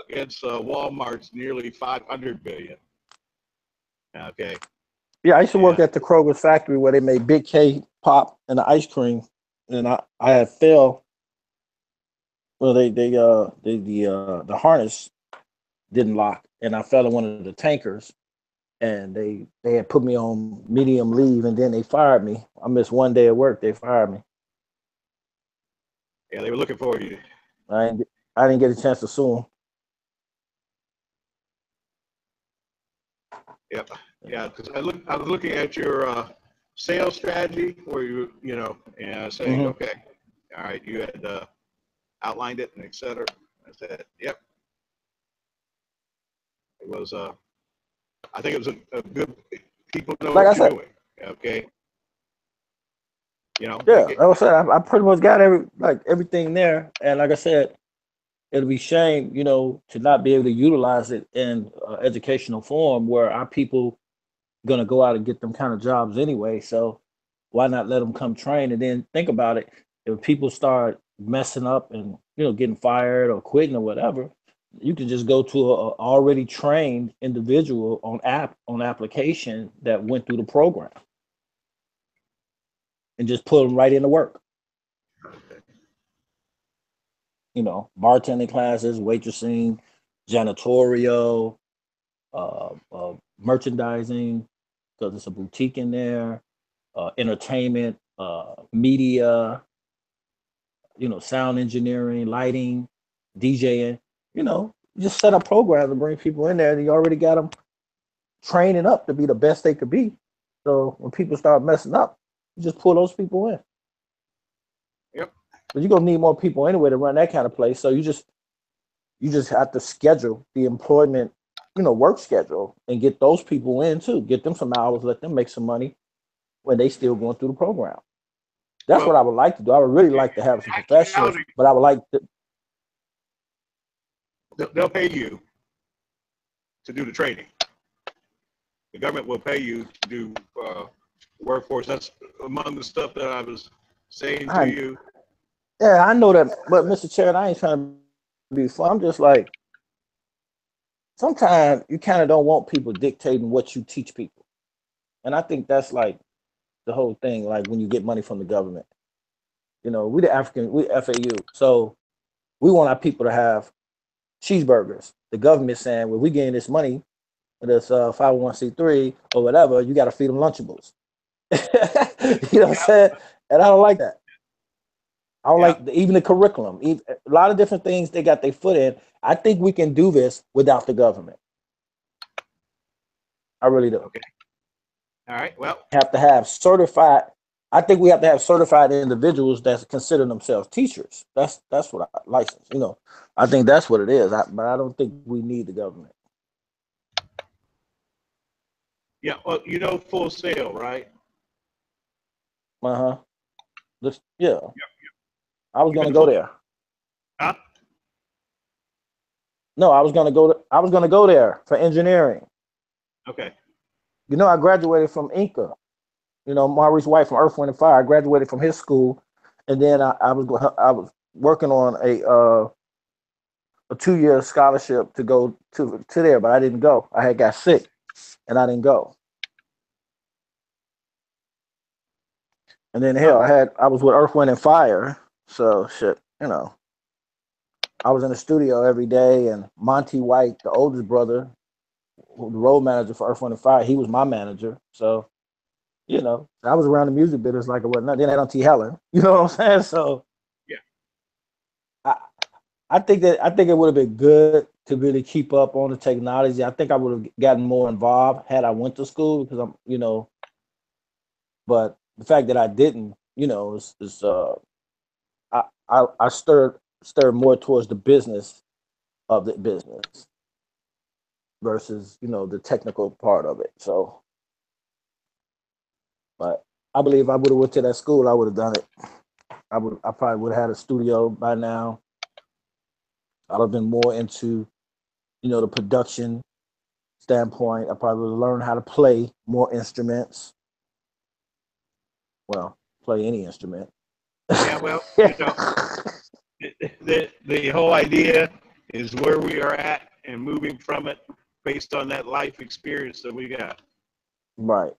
against Walmart's nearly 500 billion. Okay, Yeah, I used to work and at the Kroger's factory where they made Big K pop and the ice cream, and I had fell. Well, the harness didn't lock, and I fell in one of the tankers, and they had put me on medium leave, and then they fired me. I missed one day of work. They fired me. yeah, they were looking for you. I didn't get a chance to sue them. Yep. Yeah, because I was looking at your sales strategy where and saying, Hmm. okay, all right, you had outlined it and et cetera. I said, yep, it was. I think it was a good. People know Like I what you're said, doing. Okay, they yeah, get. like I said, I pretty much got everything there, and like I said, it'll be shame, to not be able to utilize it in educational form where our people gonna go out and get them kind of jobs anyway. So why not let them come train? And then think about it: if people start messing up and getting fired or quitting or whatever, you can just go to a already trained individual on application that went through the program and just put them right into work. Bartending classes, waitressing, janitorial, merchandising, because it's a boutique in there, entertainment, media, sound engineering, lighting, DJing. Just set up programs and bring people in there. And you already got them training up to be the best they could be. So when people start messing up, you just pull those people in. Yep. But you're gonna need more people anyway to run that kind of place. So you just have to schedule the employment, work schedule and get those people in too. Get them some hours, let them make some money when they still going through the program. That's what Well, I would like to do. I would really like to have some professionals, actuality, but I would like to. they'll pay you to do the training. The government will pay you to do workforce. That's among the stuff that I was saying to I, you. yeah, I know that, but Mr. Chair, I ain't trying to be fun. I'm just like sometimes you kind of don't want people dictating what you teach people, and I think that's like the whole thing. Like when you get money from the government, we FAU, so we want our people to have cheeseburgers. The government saying, well, we getting this money for this 501c3 or whatever, you got to feed them Lunchables. You know what I'm Yeah, saying? And I don't like that. I don't yeah. like even the curriculum. A lot of different things they got their foot in. I think we can do this without the government. I really do. Okay. All right. Well, Have to have certified. I think we have to have certified individuals that consider themselves teachers. That's what I license. I think that's what it is. But I don't think we need the government. yeah. Well, Full Sail, right? Uh huh. Yeah. Yeah. I was You been gonna to go Full? there. Huh? No, I was gonna go. I was gonna go there for engineering. Okay. I graduated from Inca. Maurice White from Earth, Wind and Fire. I graduated from his school, and then I was working on a 2-year scholarship to go to there, but I didn't go. I had got sick, and I didn't go. And then hell, Oh, I was with Earth, Wind and Fire, so shit. I was in the studio every day, and Monty White, the oldest brother, the road manager for Earth, Wind and Fire. He was my manager. So, you know, I was around the music business like it was not. Then I had on T. Helen. You know what I'm saying? So Yeah. I think it would have been good to really keep up on the technology. I think I would have gotten more involved had I went to school because I'm, you know, but the fact that I didn't, you know, is I stirred more towards the business of the business versus, you know, the technical part of it. So, but I believe I would have went to that school, I would have done it. I probably would have had a studio by now. I'd have been more into, you know, the production standpoint. I probably would have learned how to play more instruments. Well, play any instrument. Yeah, well, the whole idea is where we are at and moving from it based on that life experience that we got. Right.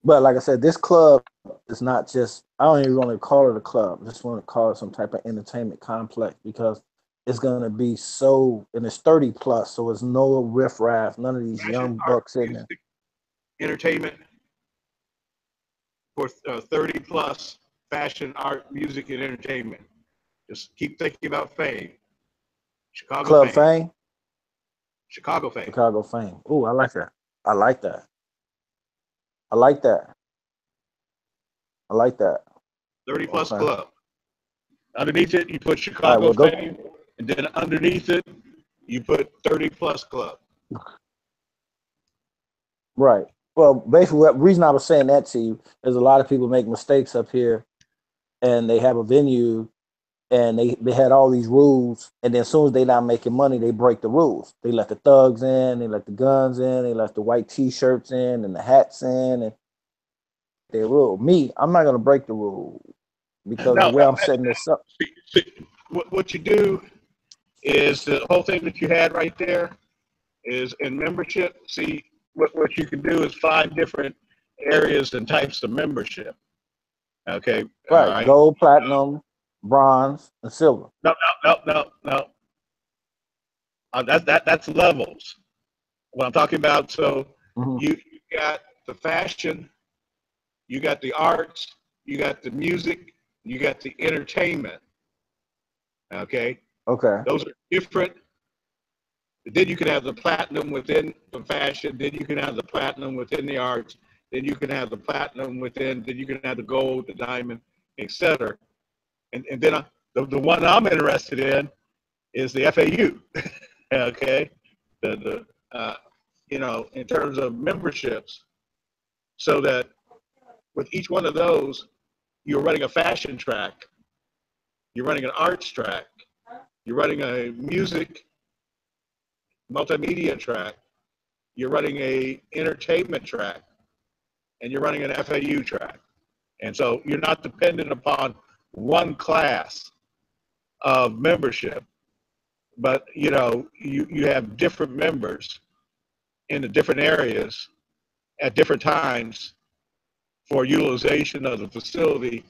But like I said, this club is not just, I don't even want to call it a club. I just want to call it some type of entertainment complex because it's going to be so, and it's 30 plus, so it's no riffraff, none of these Fashion, young art, bucks in there. music, entertainment for 30 plus, fashion, art, music, and entertainment. Just keep thinking about fame. Chicago Club fame. Fame? Chicago fame. Chicago Fame. Ooh, I like that. I like that. I like that. I like that. 30 plus Okay. club. Underneath it, you put All right, Chicago well, go. fame, and then underneath it, you put 30 plus club. Right. Well, basically, the reason I was saying that to you is a lot of people make mistakes up here and they have a venue and they had all these rules. And then as soon as they not making money, they break the rules. They let the thugs in, they let the guns in, they let the white t-shirts in and the hats in and they rule. Me, I'm not going to break the rule because the No, way I'm setting this up. see, what you do is the whole thing that you had right there is in membership. See, what you can do is find different areas and types of membership. Okay, all Right. right. Gold, platinum, bronze, and silver. No. That's levels. What I'm talking about. So Mm-hmm. you got the fashion, you got the arts, you got the music, you got the entertainment. Okay. Okay. Those are different. Then you can have the platinum within the fashion. Then you can have the platinum within the arts. Then you can have the platinum within. Then you can have the gold, the diamond, etc. And then the one I'm interested in is the FAU. Okay, the in terms of memberships, so that with each one of those, you're running a fashion track, you're running an arts track, you're running a music multimedia track, you're running a entertainment track, and you're running an FAU track. And so you're not dependent upon one class of membership, but you have different members in the different areas at different times for utilization of the facility,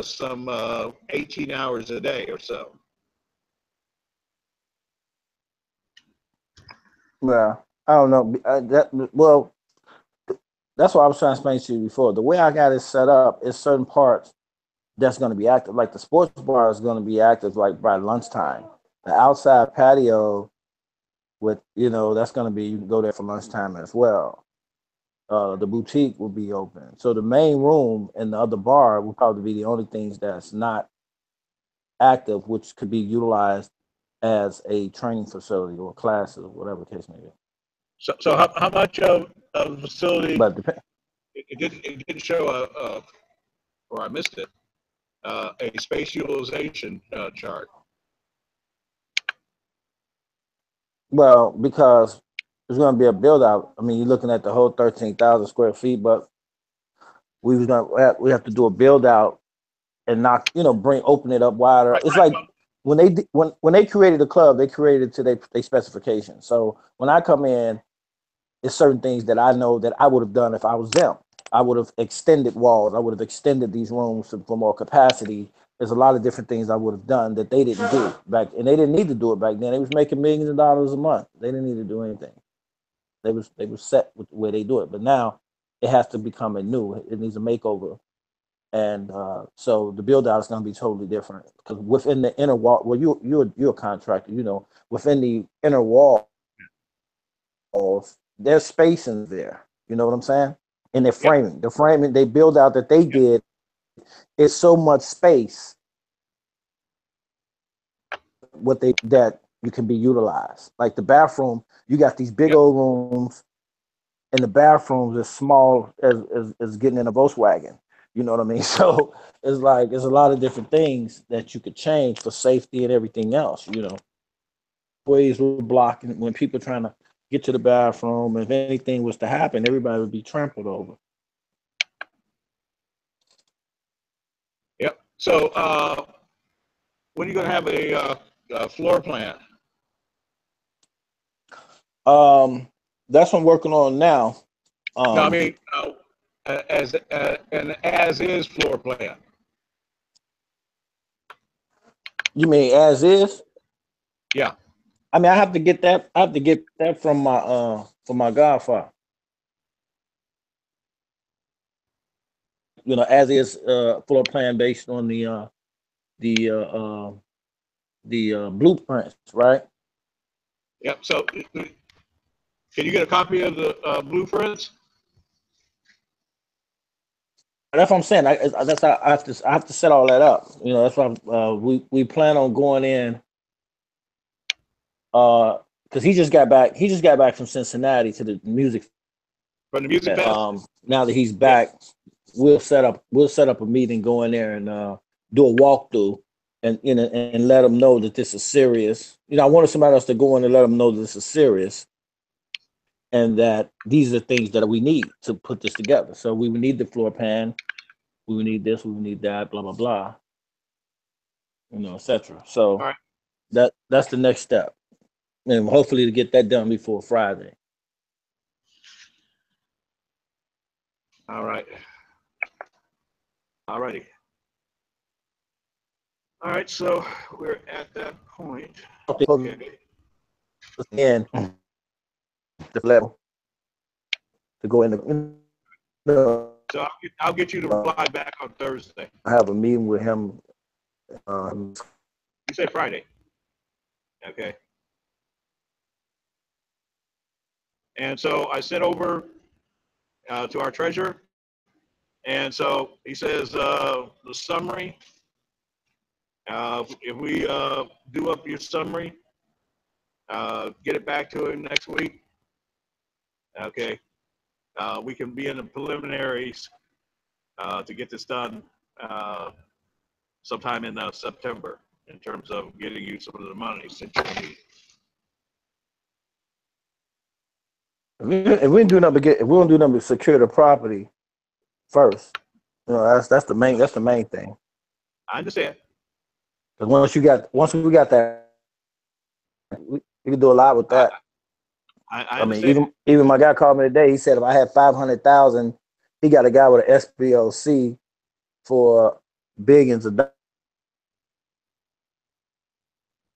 some 18 hours a day or so. Yeah. I don't know. Well, that's what I was trying to explain to you before. The way I got it set up is certain parts that's going to be active. Like the sports bar is going to be active like by lunchtime. The outside patio with, that's going to be, you can go there for lunchtime as well. The boutique will be open. So the main room and the other bar will probably be the only things that's not active, which could be utilized as a training facility or classes, or whatever the case may be. So how much of the facility? But it didn't show or I missed it, a space utilization chart. well, because there's going to be a build out. I mean, you're looking at the whole 13,000 square feet, but we have to do a build out and open it up wider. Right, It's right. like when they created the club, they created to their specifications. So when I come in, it's certain things that I know that I would have done if I was them. I would have extended walls. I would have extended these rooms for more capacity. There's a lot of different things I would have done that they didn't do back, and they didn't need to do it back then. They was making millions of dollars a month. They didn't need to do anything. They was set with the way they do it. But now it has to become a new. It needs a makeover, and so the build out is going to be totally different because within the inner wall. Well, you're a contractor. You know, within the inner walls, there's space in there. You know what I'm saying? In their Yep. framing, the framing they build out that they did is so much space what they that you can be utilized. Like the bathroom, you got these big Yep. old rooms, and the bathrooms as small as getting in a Volkswagen. You know what I mean? So it's like there's a lot of different things that you could change for safety and everything else. You know, ways were blocking when people trying to get to the bathroom. If anything was to happen, everybody would be trampled over. Yep. So when are you gonna have a floor plan? That's what I'm working on now. No, I mean as an as is floor plan. You mean as is? Yeah. I mean, I have to get that. I have to get that from my godfather. You know, as is floor plan based on the uh, uh, the blueprints, right? Yep. So can you get a copy of the blueprints? That's what I'm saying. That's how I have to set all that up. You know, that's why we plan on going in because he just got back. He just got back from Cincinnati to the music. From the music fest? Now that he's Yeah. back, we'll set up a meeting, go in there and do a walkthrough, and you know, and let them know that this is serious. You know, I wanted somebody else to go in and let them know that this is serious, and that these are things that we need to put this together. So we would need the floor plan, we would need this, we would need that, blah blah blah, you know, etc. All So right. that's the next step, and hopefully to get that done before Friday. All right. All righty. All right. So we're at that point. Okay. And the level to go in the. So I'll get you to reply back on Thursday. I have a meeting with him. You say Friday. Okay. And so I sent over to our treasurer. And so he says the summary, if we do up your summary, get it back to him next week. Okay. We can be in the preliminaries to get this done sometime in September in terms of getting you some of the money that you need. If we do nothing, if we don't do nothing, to secure the property first. You know, that's the main thing. I understand. Because once we got that, we can do a lot with that. I I mean, understand. even my guy called me today. He said if I had 500,000, he got a guy with an SBOC for billions of dollars.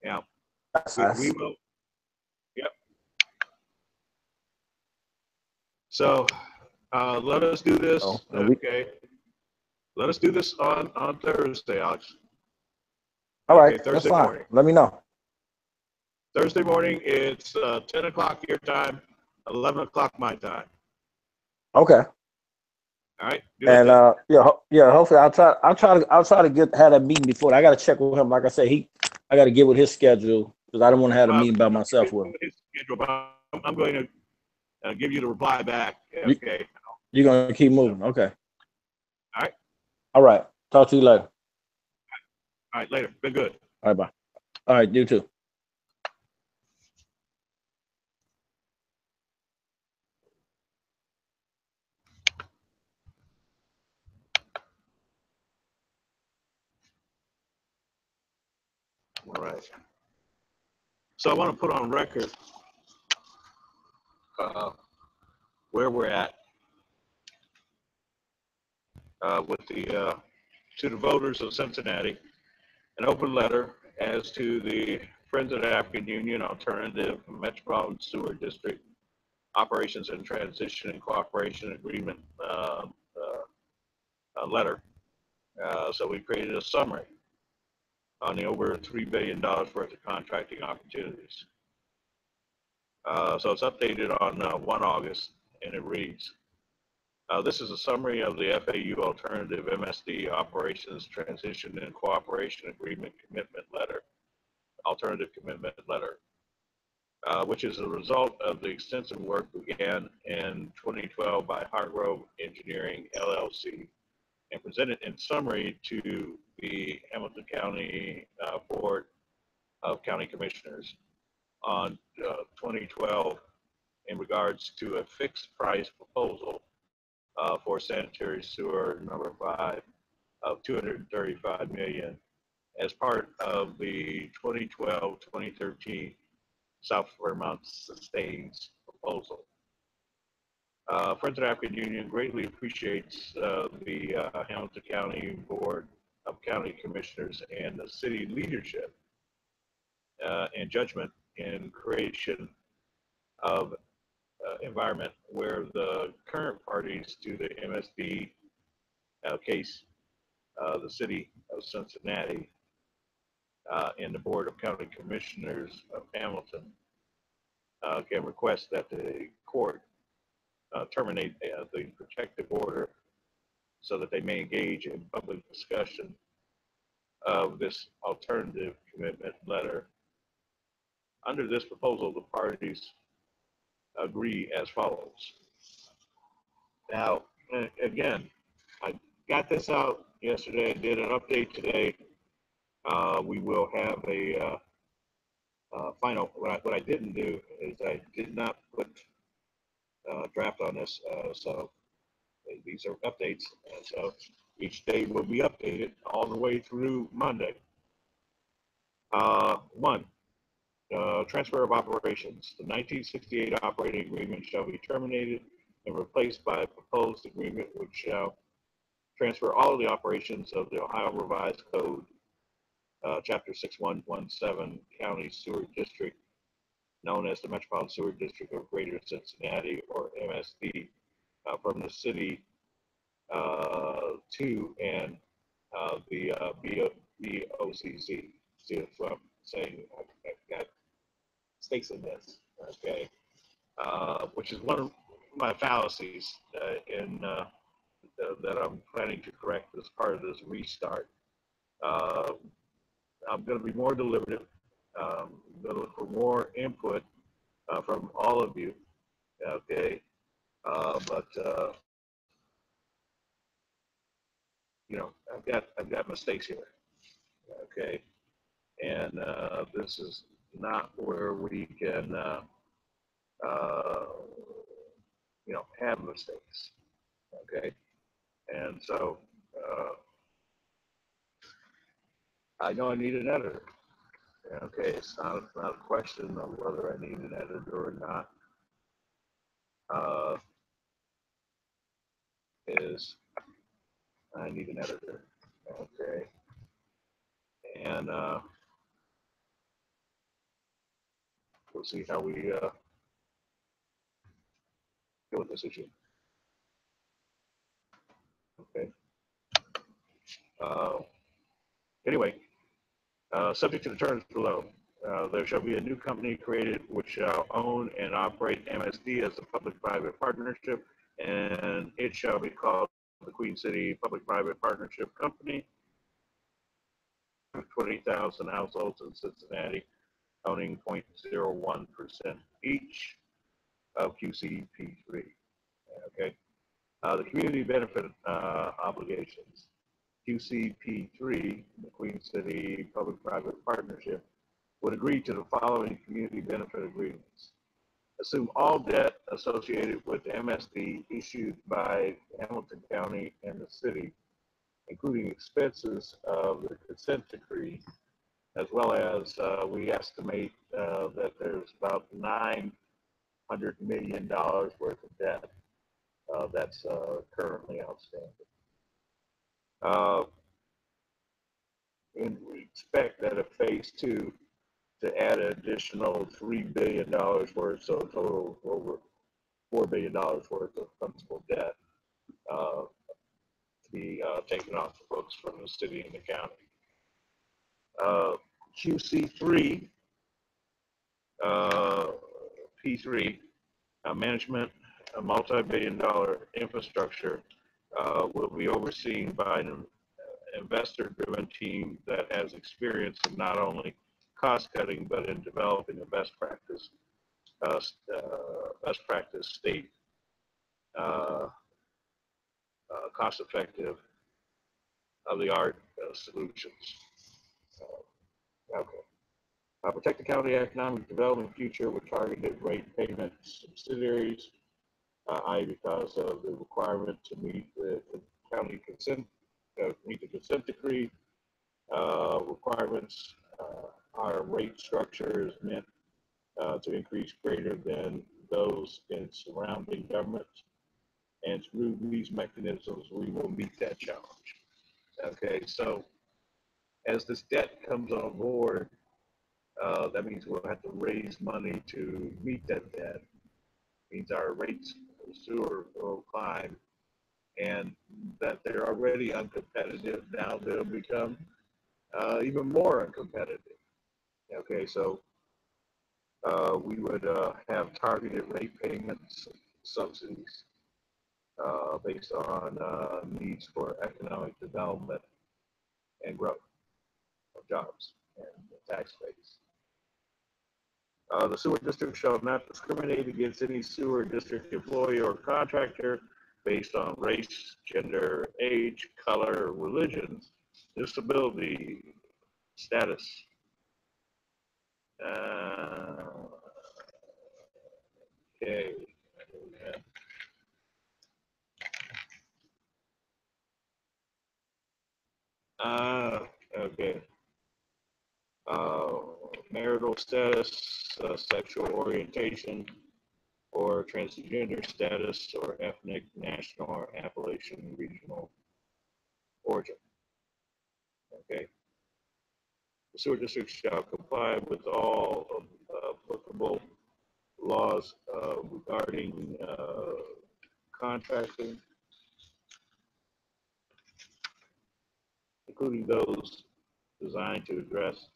Yeah. We will. Yep. So let us do this. Okay. Let us do this on Thursday, Alex. All right, Thursday that's fine. morning. Let me know. Thursday morning, it's 10 o'clock your time, 11 o'clock my time. Okay. All right. And yeah. Hopefully, I'll try to have that meeting before. I got to check with him. Like I said, I got to get with his schedule because I don't want to have a meeting by myself with him. His schedule, but I'm going to give you the reply back. Okay. You're gonna keep moving. Okay. All right. All right. Talk to you later. All right. Later. Been good. All right. Bye. All right. You too. All right. So I want to put on record where we're at. with the to the voters of Cincinnati, an open letter as to the Friends of the African Union Alternative Metropolitan Sewer District Operations and Transition and Cooperation Agreement letter. So we created a summary on the over $3 billion worth of contracting opportunities. So it's updated on 1 August, and it reads, this is a summary of the FAU Alternative MSD Operations Transition and Cooperation Agreement Commitment Letter, Alternative Commitment Letter, which is a result of the extensive work began in 2012 by Hargrove Engineering, LLC, and presented in summary to the Hamilton County Board of County Commissioners on 2012 in regards to a fixed price proposal for sanitary sewer number 5 of $235 million as part of the 2012-2013 South Vermont Sustains proposal. Friends of the African Union greatly appreciates the Hamilton County Board of County Commissioners and the city leadership and judgment in creation of environment where the current parties to the MSD case, the city of Cincinnati, and the Board of County Commissioners of Hamilton can request that the court terminate the protective order so that they may engage in public discussion of this alternative commitment letter. Under this proposal, the parties agree as follows. Now, again, I got this out yesterday, I did an update today. We will have a final. What I didn't do is I did not put draft on this, so these are updates, and so each day will be updated all the way through Monday. One, transfer of operations. The 1968 operating agreement shall be terminated and replaced by a proposed agreement which shall transfer all of the operations of the Ohio Revised Code, Chapter 6117, County Sewer District, known as the Metropolitan Sewer District of Greater Cincinnati, or MSD, from the city to and the BOCC. See, that's what I'm saying. I've got stakes in this, okay? Which is one of my fallacies that I'm planning to correct as part of this restart. I'm going to be more deliberative. I'm going to look for more input from all of you, okay? But you know, I've got mistakes here, okay? And this is not where we can, you know, have mistakes, okay? And so I know I need an editor. Okay, it's not a question of whether I need an editor or not. Is I need an editor. Okay, and we'll see how we deal with this issue. Okay. Anyway, subject to the terms below, there shall be a new company created which shall own and operate MSD as a public-private partnership, and it shall be called the Queen City Public-Private Partnership Company. 20,000 households in Cincinnati, owning 0.01% each of QCP3. Okay. The community benefit obligations. QCP3, the Queen City Public-Private Partnership, would agree to the following community benefit agreements. Assume all debt associated with MSD issued by Hamilton County and the city, including expenses of the consent decree, as well as we estimate that there's about $900 million worth of debt that's currently outstanding. Uh, and we expect that a phase two to add an additional $3 billion worth, so a total of over $4 billion worth of principal debt to be taken off the books from the city and the county. QC3, P3, management, a multi-billion-dollar infrastructure will be overseen by an investor-driven team that has experience in not only cost-cutting but in developing a best practice state, cost-effective, of-the-art solutions. Okay. Protect the county economic development future with targeted rate payment subsidiaries, because of the requirement to meet the county consent, meet the consent decree requirements. Our rate structure is meant to increase greater than those in surrounding governments, and through these mechanisms, we will meet that challenge. Okay, so as this debt comes on board, that means we'll have to raise money to meet that debt. It means our rates of sewer will climb, and that they're already uncompetitive. Now they'll become even more uncompetitive. Okay, so we would have targeted rate payments, subsidies based on needs for economic development and growth of jobs and the tax base. The sewer district shall not discriminate against any sewer district employee or contractor based on race, gender, age, color, religion, disability, status. Okay. Okay. Marital status, sexual orientation, or transgender status, or ethnic, national, or Appalachian regional origin. Okay. The sewer district shall comply with all applicable laws regarding contracting, including those designed to address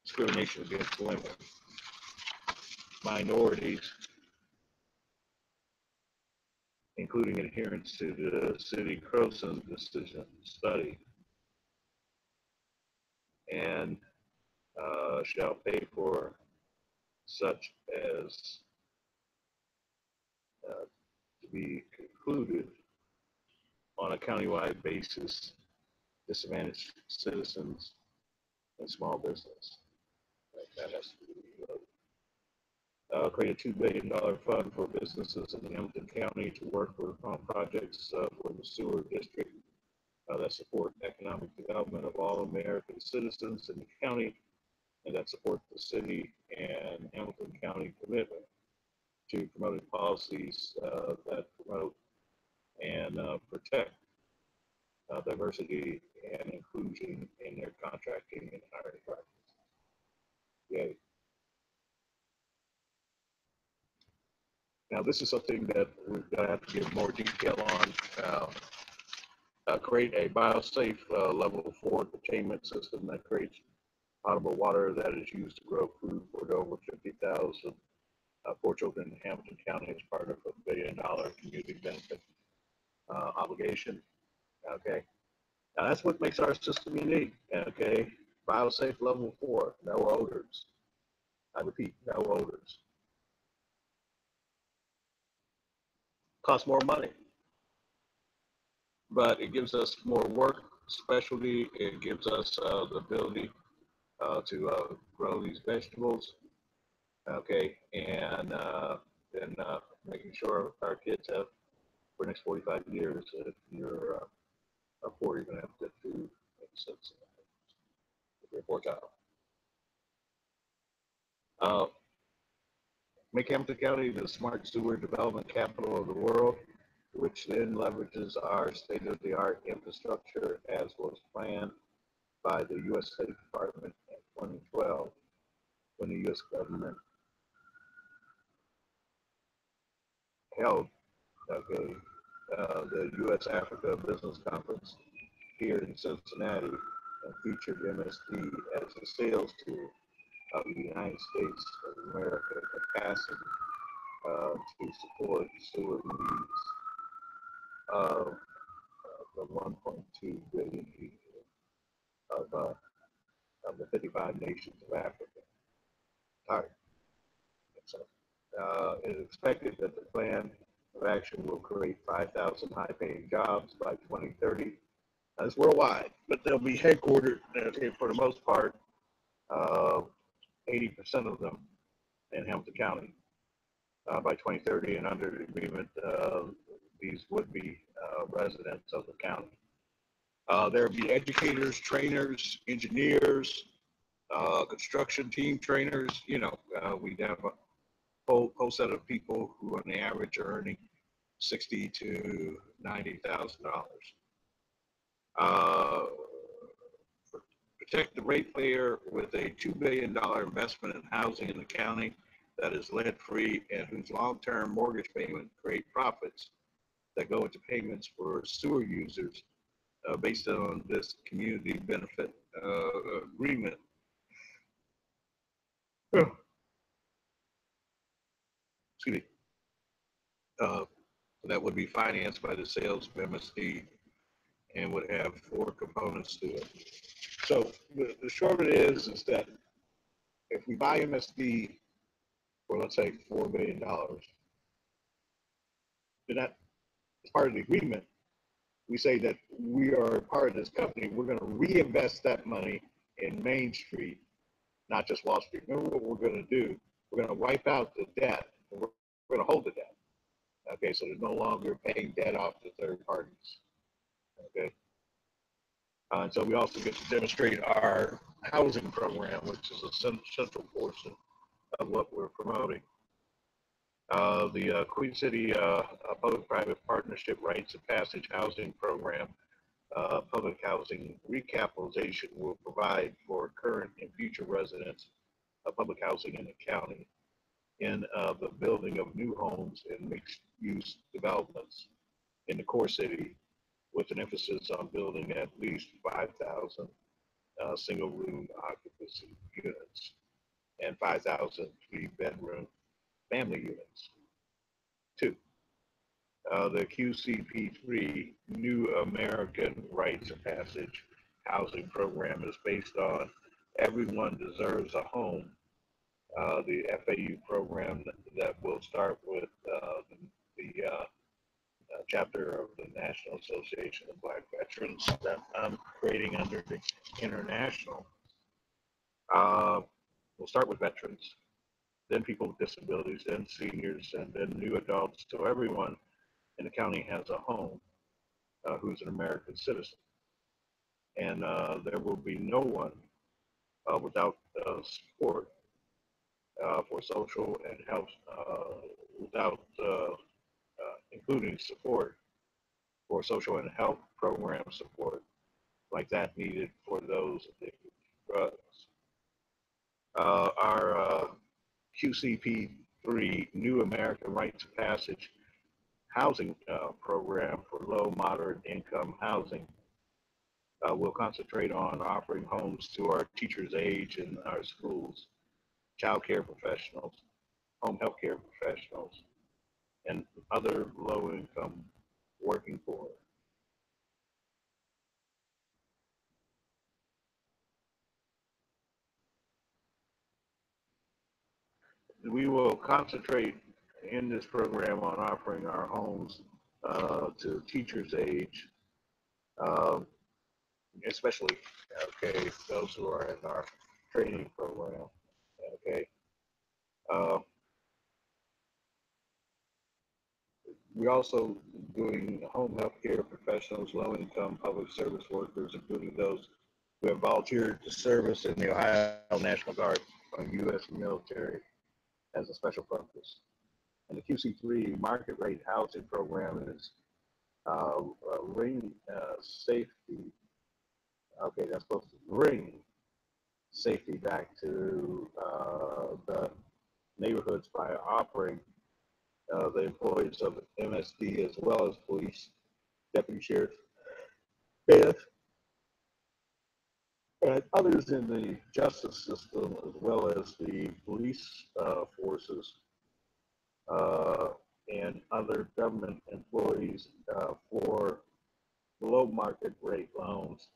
discrimination against women, minorities, including adherence to the City Croson decision study, and shall pay for such as to be concluded on a countywide basis, disadvantaged citizens and small business. That has to be create a $2 billion fund for businesses in Hamilton County to work on projects for the sewer district that support economic development of all American citizens in the county, and that support the city and Hamilton County commitment to promoting policies that promote and protect diversity and inclusion in their contracting and hiring practices. Yay. Now, this is something that we're going to have to give more detail on. Create a biosafe level 4 containment system that creates potable water that is used to grow food for the over 50,000 poor children in Hamilton County as part of a $1 billion community benefit obligation. Okay. Now, that's what makes our system unique. Okay. Biosafe level 4, no odors. I repeat, no odors. Costs more money, but it gives us more work specialty. It gives us the ability to grow these vegetables, okay, and then making sure our kids have for the next 45 years, if you're poor, you're going to have good food, since if you're a poor child. Make Hamilton County the smart sewer development capital of the world. which then leverages our state-of-the-art infrastructure as was planned by the U.S. State Department in 2012 when the U.S. government held the U.S. Africa Business Conference here in Cincinnati and featured MSD as a sales tool of the United States of America capacity to support sewer needs of the 1.2 billion people of the 55 nations of Africa. So, it is expected that the plan of action will create 5,000 high-paying jobs by 2030. That's worldwide, but they'll be headquartered, for the most part, 80% of them in Hamilton County by 2030, and under the agreement, these would be residents of the county. There will be educators, trainers, engineers, construction team trainers. We'd have a whole set of people who on the average are earning $60,000 to $90,000. Protect the ratepayer with a $2 billion investment in housing in the county that is lead-free and whose long-term mortgage payment create profits that go into payments for sewer users based on this community benefit agreement. Excuse me. That would be financed by the sales of MSD and would have 4 components to it. So the short of it is that if we buy MSD for, let's say, $4 billion, then that is part of the agreement. We say that we are part of this company. We're going to reinvest that money in Main Street, not just Wall Street. Remember what we're going to do? We're going to wipe out the debt. And we're going to hold the debt. Okay, so there's no longer paying debt off to third parties. Okay. And so we also get to demonstrate our housing program, which is a central portion of what we're promoting. The Queen City Public-Private Partnership Rites of Passage Housing Program, public housing recapitalization will provide for current and future residents of public housing in the county in the building of new homes and mixed-use developments in the core city, with an emphasis on building at least 5,000 single-room occupancy units and 5,000 three-bedroom family units. 2, the QCP3 New American Rites of Passage housing program is based on Everyone Deserves a Home, the FAU program that will start with the chapter of the National Association of Black Veterans that I'm creating under the International. We'll start with veterans, then people with disabilities, then seniors, and then new adults. So everyone in the county has a home who's an American citizen. And there will be no one without support for social and health, without including support for social and health program support like that needed for those addicted to drugs. Our QCP3 New American Rites of Passage housing program for low, moderate income housing will concentrate on offering homes to our teachers' age in our schools, child care professionals, home health care professionals, and other low income working poor. We will concentrate in this program on offering our homes to teachers' age, especially, okay, those who are in our training program, okay. We're also doing home health care professionals, low-income public service workers, including those who have volunteered to service in the Ohio National Guard or U.S. military as a special purpose. And the QC3 market rate housing program is ring safety. Okay, that's supposed to bring safety back to the neighborhoods by offering the employees of MSD as well as police, deputy sheriff, and others in the justice system as well as the police forces and other government employees for below market rate loans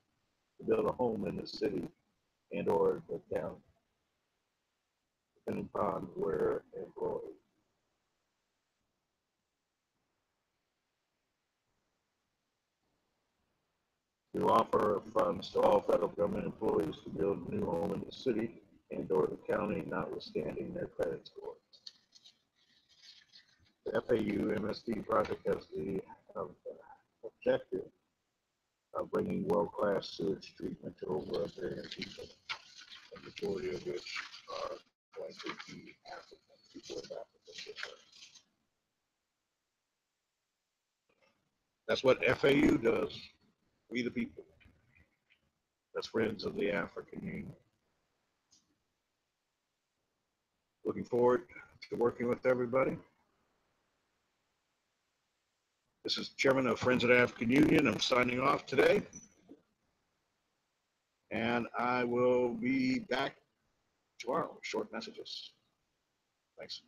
to build a home in the city and or the county, depending upon where employed. To offer funds to all federal government employees to build a new home in the city and or the county, notwithstanding their credit score. The FAU MSD project has the objective of bringing world-class sewage treatment to over 1 billion people, the majority of which are going to be African people of African descent. That's what FAU does. We the people. That's Friends of the African Union. Looking forward to working with everybody. This is Chairman of Friends of the African Union. I'm signing off today. And I will be back tomorrow with short messages. Thanks.